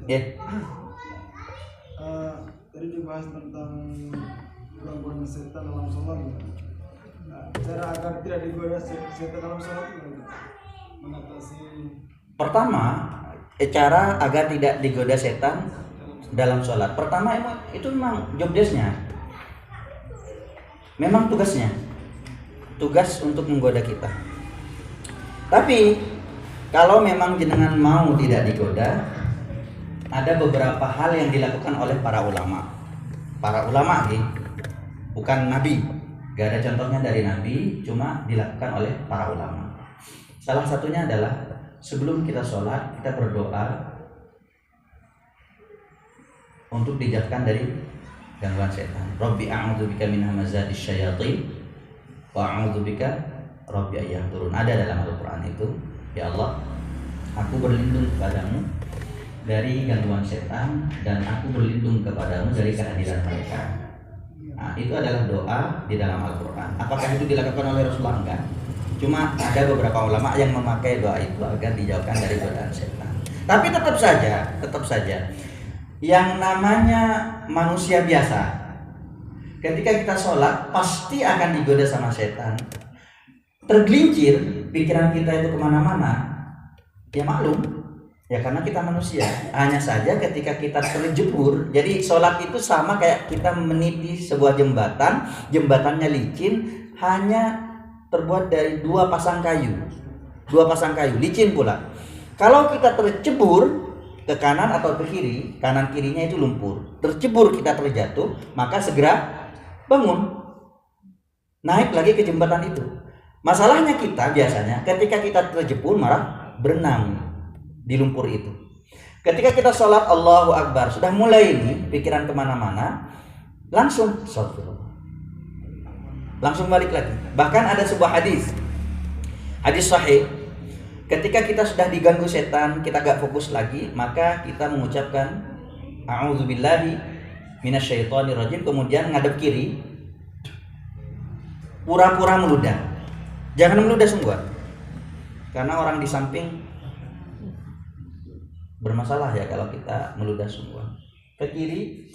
Ya. Tadi dibahas tentang gangguan setan dalam sholat. Cara agar tidak digoda setan dalam sholat mengatasi. Pertama, cara agar tidak digoda setan dalam sholat. Pertama itu memang job desk-nya. Memang tugasnya. Tugas untuk menggoda kita. Tapi kalau memang jenengan mau tidak digoda, ada beberapa hal yang dilakukan oleh para ulama. Para ulama nih, bukan nabi. Gak ada contohnya dari nabi, cuma dilakukan oleh para ulama. Salah satunya adalah sebelum kita sholat, kita berdoa untuk dijauhkan dari gangguan setan. Rabbi a'udzubika min hamazatish syayatin wa a'udzubika rabbi ayyahdurun. Ada dalam Al-Qur'an itu, ya Allah, aku berlindung kepadamu dari gangguan setan dan aku berlindung kepadamu dari kehadiran mereka. Nah, itu adalah doa di dalam Al-Qur'an. Apakah itu dilakukan oleh Rasulullah? Enggak. Cuma ada beberapa ulama yang memakai doa itu agar dijauhkan dari godaan setan. Tapi tetap saja yang namanya manusia biasa, ketika kita sholat pasti akan digoda sama setan. Tergelincir pikiran kita itu kemana-mana, ya maklum, ya karena kita manusia. Hanya saja ketika kita terjebur, jadi sholat itu sama kayak kita meniti sebuah jembatan, jembatannya licin, hanya terbuat dari dua pasang kayu, licin pula. Kalau kita tercebur ke kanan atau ke kiri, kanan kirinya itu lumpur, tercebur kita terjatuh, maka segera bangun, naik lagi ke jembatan itu. Masalahnya kita biasanya ketika kita terjebur malah berenang di lumpur itu. Ketika kita sholat Allahu Akbar, sudah mulai ini pikiran kemana-mana, langsung astagfirullah, langsung balik lagi. Bahkan ada sebuah hadis sahih, ketika kita sudah diganggu setan, kita gak fokus lagi, maka kita mengucapkan a'udzubillahi minasyaitonirrajim, kemudian ngadep kiri, pura-pura meludah. Jangan meludah sungguhan, karena orang di samping bermasalah ya kalau kita meludah sungguhan. Ke kiri,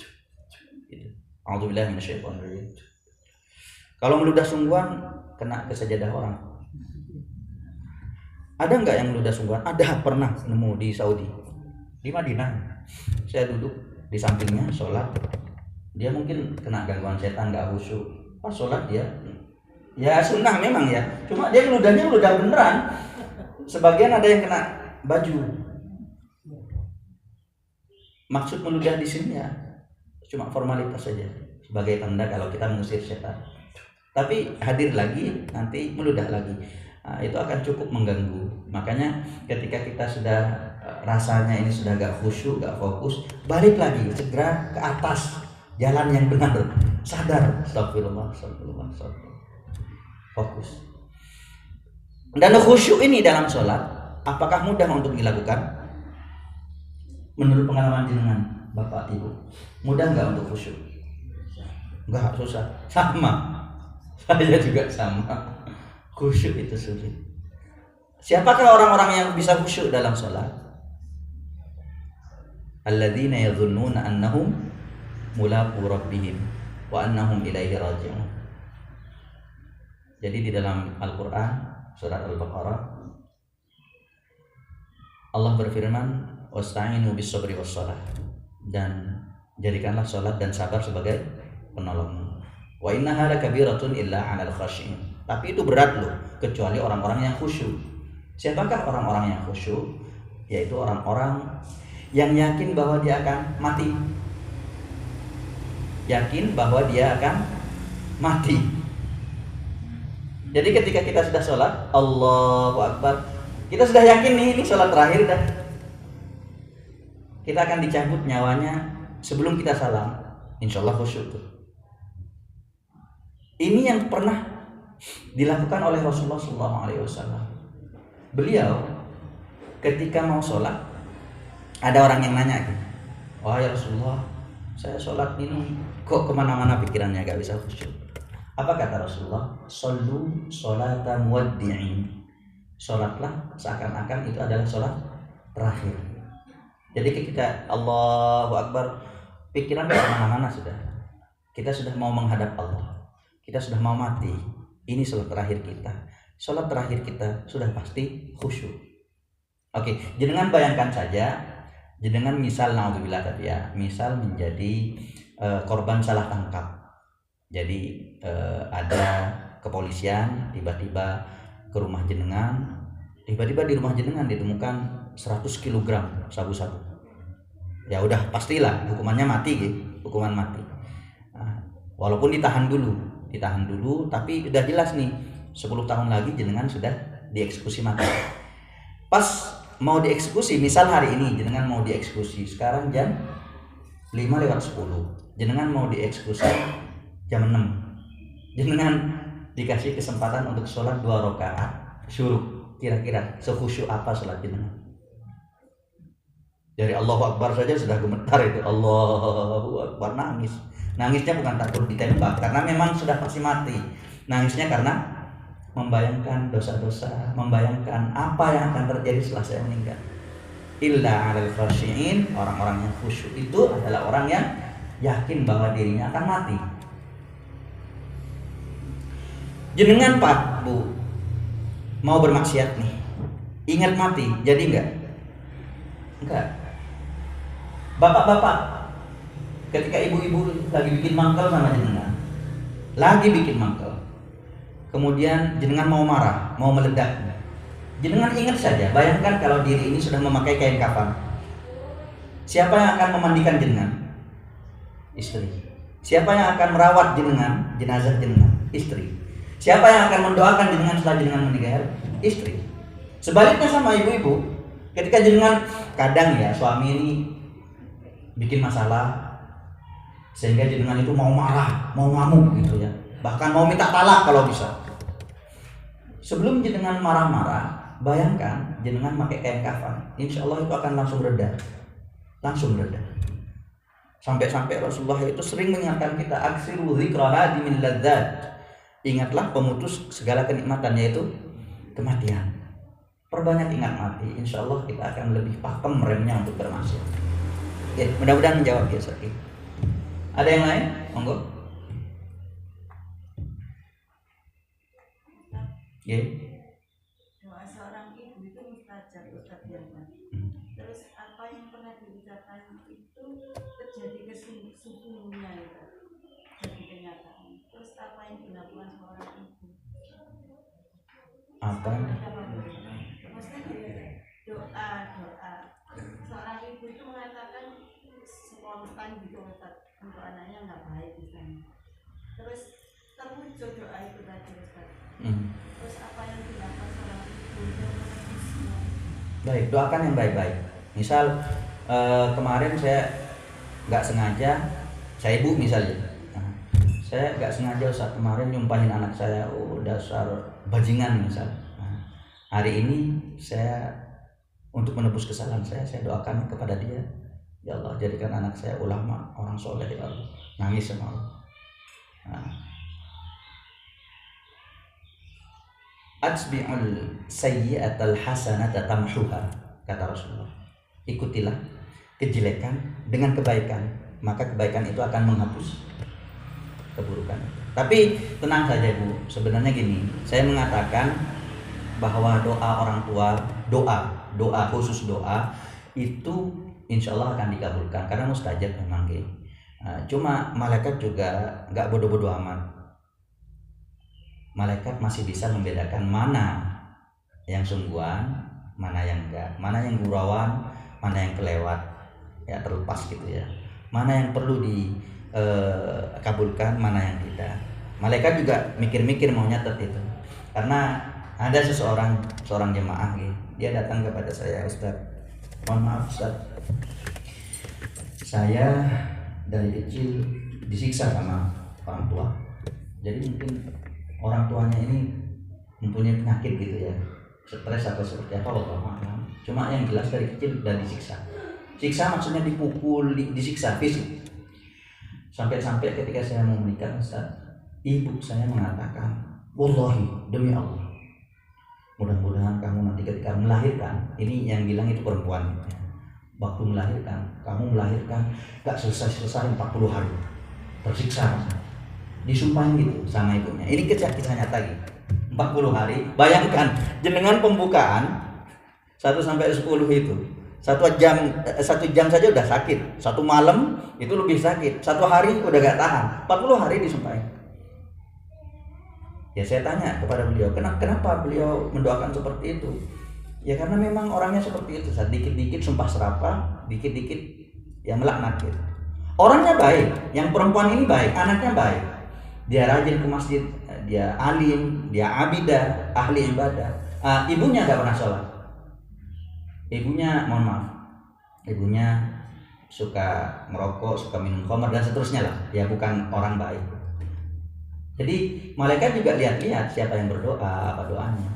a'udzubillahi minasyaitonirrajim. Kalau meludah sungguhan kena ke sajadah orang. Ada nggak yang meludah sungguhan? Ada, pernah nemu di Saudi, di Madinah. Saya duduk di sampingnya sholat, dia mungkin kena gangguan setan, nggak khusyuk. Pas sholat dia, ya sunnah memang ya, cuma dia meludahnya meludah beneran. Sebagian ada yang kena baju. Maksud meludah di sini ya cuma formalitas saja, sebagai tanda kalau kita mengusir setan. Tapi hadir lagi, nanti meludah lagi. Nah, itu akan cukup mengganggu. Makanya ketika kita sudah rasanya ini sudah gak khusyuk, gak fokus, balik lagi, segera ke atas jalan yang benar, sadar, astagfirullah, fokus. Dan khusyuk ini dalam sholat, apakah mudah untuk dilakukan? Menurut pengalaman jenengan, Bapak Ibu, mudah nggak untuk khusyuk? Nggak, susah. Sama, saya juga sama. Khusyuk itu sulit. Siapakah orang-orang yang bisa khusyuk dalam sholat? Alladzina yadhunnuna annahum mulaqu rabbihim wa annahum ilaihi raji'un. Jadi di dalam Al-Qur'an surat Al-Baqarah Allah berfirman, wasta'inu bis-sabri was-shalah, dan jadikanlah sholat dan sabar sebagai penolongmu. Wa innaha lakabiratun illa 'alal khashi'in. Tapi itu berat loh, kecuali orang-orang yang khusyuk. Siapakah orang-orang yang khusyuk? Yaitu orang-orang yang yakin bahwa dia akan mati. Yakin bahwa dia akan mati. Jadi ketika kita sudah sholat, Allahu Akbar, kita sudah yakin nih, ini sholat terakhir dah. Kita akan dicabut nyawanya sebelum kita salam. Insya Allah khusyuk tuh. Ini yang pernah dilakukan oleh Rasulullah SAW. Beliau ketika mau sholat, ada orang yang nanya, wah ya Rasulullah, saya sholat ini kok kemana-mana pikirannya, gak bisa khusyuk. Apa kata Rasulullah? Shollu sholata muwaddi'in. sholatlah seakan-akan itu adalah sholat terakhir. Jadi ketika Allahu Akbar, pikiran ke mana-mana sudah. Kita sudah mau menghadap Allah, kita sudah mau mati. Ini sholat terakhir kita. Sholat terakhir kita sudah pasti khusyuk. Oke, jenengan bayangkan saja, jenengan misal naudzubillah tadi ya, misal menjadi korban salah tangkap. Jadi ada kepolisian tiba-tiba ke rumah jenengan, tiba-tiba di rumah jenengan ditemukan 100 kg sabu-sabu. Ya udah pastilah hukumannya mati gitu, hukuman mati. Nah, walaupun ditahan dulu, tapi udah jelas nih 10 tahun lagi jenengan sudah dieksekusi mati. Pas mau dieksekusi, misal hari ini jenengan mau dieksekusi, sekarang jam 5:10, jenengan mau dieksekusi jam 6, jenengan dikasih kesempatan untuk sholat 2 rakaat syuruk. Kira-kira sekhusyuk apa sholat jenengan? Dari Allahu Akbar saja sudah gemetar itu, Allahu Akbar, nangisnya bukan takut ditembak karena memang sudah pasti mati, nangisnya karena membayangkan dosa-dosa, membayangkan apa yang akan terjadi setelah saya meninggal. Illa 'alal khashi'in, orang-orang yang khusyuk itu adalah orang yang yakin bahwa dirinya akan mati. Jenengan Pak, Bu, mau bermaksiat nih, ingat mati, jadi enggak. Bapak-bapak, ketika ibu-ibu lagi bikin mangkel sama jenengan, kemudian jenengan mau marah, mau meledak, jenengan ingat saja, bayangkan kalau diri ini sudah memakai kain kafan. Siapa yang akan memandikan jenengan? Istri. Siapa yang akan merawat jenengan, jenazah jenengan? Istri. Siapa yang akan mendoakan jenengan setelah jenengan meninggal? Istri. Sebaliknya sama ibu-ibu, ketika jenengan, kadang ya suami ini bikin masalah sehingga jenengan itu mau marah, mau ngamuk gitu ya, bahkan mau minta talak kalau bisa. Sebelum jenengan marah-marah, bayangkan jenengan pakai kain kafan, insya Allah itu akan langsung reda. Sampai-sampai Rasulullah itu sering mengingatkan kita, aksiru dzikra hadimil ladzat, ingatlah pemutus segala kenikmatan, yaitu kematian. Perbanyak ingat mati, insya Allah kita akan lebih pakem remnya untuk bermaksiat. Ya, mudah-mudahan menjawab ya Ustaz. Ada yang lain? Monggo. Ya. Doa seorang ibu itu mustajab, Ustaz Firman. Terus apa yang pernah diucapkan itu terjadi kesungguhnya ya, jadi kenyataan. Terus apa yang dilakukan seorang ibu? Apa? Maksudnya doa seorang ibu itu mengatakan spontan gitu, Ustaz, untuk anaknya nggak baik misalnya. Terus terwujud doa itu tadi, Ustaz. Terus apa yang dilakukan seorang ibu untuk menebusnya? Baik, doakan yang baik-baik. Misal kemarin saya nggak sengaja, saya ibu misalnya, saya nggak sengaja Ustaz kemarin nyumpahin anak saya, dasar bajingan misal. Hari ini saya untuk menebus kesalahan saya doakan kepada dia, ya Allah jadikan anak saya ulama, orang soleh ya Allah. Nangis sama Allah. Atsbi'ul sayyi'atal hasanata tamhuha, kata Rasulullah. Ikutilah kejelekan dengan kebaikan, maka kebaikan itu akan menghapus keburukan. Tapi tenang saja Bu, sebenarnya gini, saya mengatakan bahwa doa orang tua, doa khusus doa itu insya Allah akan dikabulkan karena mustajab memang gitu. Cuma malaikat juga nggak bodoh-bodoh amat. Malaikat masih bisa membedakan mana yang sungguhan, mana yang enggak, mana yang gurauan, mana yang kelewat, ya terlepas gitu ya. Mana yang perlu dikabulkan, mana yang tidak. Malaikat juga mikir-mikir mau nyatet itu. Karena ada seorang jemaah gitu, dia datang kepada saya, Ustaz, mohon maaf Ustaz, saya dari kecil disiksa sama orang tua. Jadi mungkin orang tuanya ini mempunyai penyakit gitu ya, stres atau seperti apa, Allah maaf. Cuma yang jelas dari kecil udah disiksa. Siksa maksudnya dipukul, disiksa fisik. Sampai-sampai ketika saya mau menikah Ustaz, ibu saya mengatakan, wallahi demi Allah, Mudah-mudahan kamu nanti ketika melahirkan, ini yang bilang itu perempuan, waktu melahirkan, kamu melahirkan gak selesai-selesai 40 hari, tersiksa, disumpahin gitu sama ibunya. Ini kisah nyata gitu. 40 hari, bayangkan jenengan pembukaan 1 sampai 10 itu 1 jam saja udah sakit, 1 malam itu lebih sakit, 1 hari udah gak tahan, 40 hari disumpahin. Ya saya tanya kepada beliau, kenapa beliau mendoakan seperti itu? Ya karena memang orangnya seperti itu, dikit-dikit sumpah serapah, dikit-dikit ya melaknat gitu. Orangnya baik, yang perempuan ini baik, anaknya baik, dia rajin ke masjid, dia alim, dia abidah, ahli ibadah. Ibunya gak pernah sholat. Ibunya, mohon maaf, ibunya suka merokok, suka minum khamar dan seterusnya lah. Ya bukan orang baik. Jadi malaikat juga lihat-lihat siapa yang berdoa, apa doanya.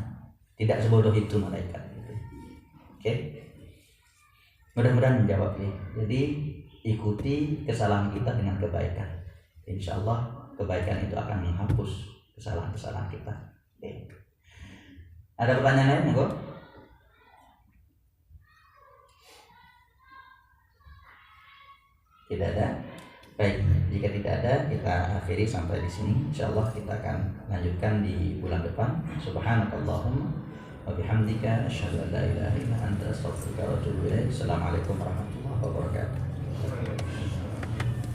Tidak sebodoh itu malaikat. Oke? Mudah-mudahan menjawab ini. Jadi ikuti kesalahan kita dengan kebaikan. Insya Allah kebaikan itu akan menghapus kesalahan-kesalahan kita. Oke. Ada pertanyaan lain, monggo? Tidak ada. Baik, jika tidak ada, kita akhiri sampai di sini. Insyaallah kita akan lanjutkan di bulan depan. Subhanakallahumma wa bihamdika asyhadu an la ilaha illa anta astaghfiruka wa atubu ilaik. Assalamualaikum warahmatullahi wabarakatuh.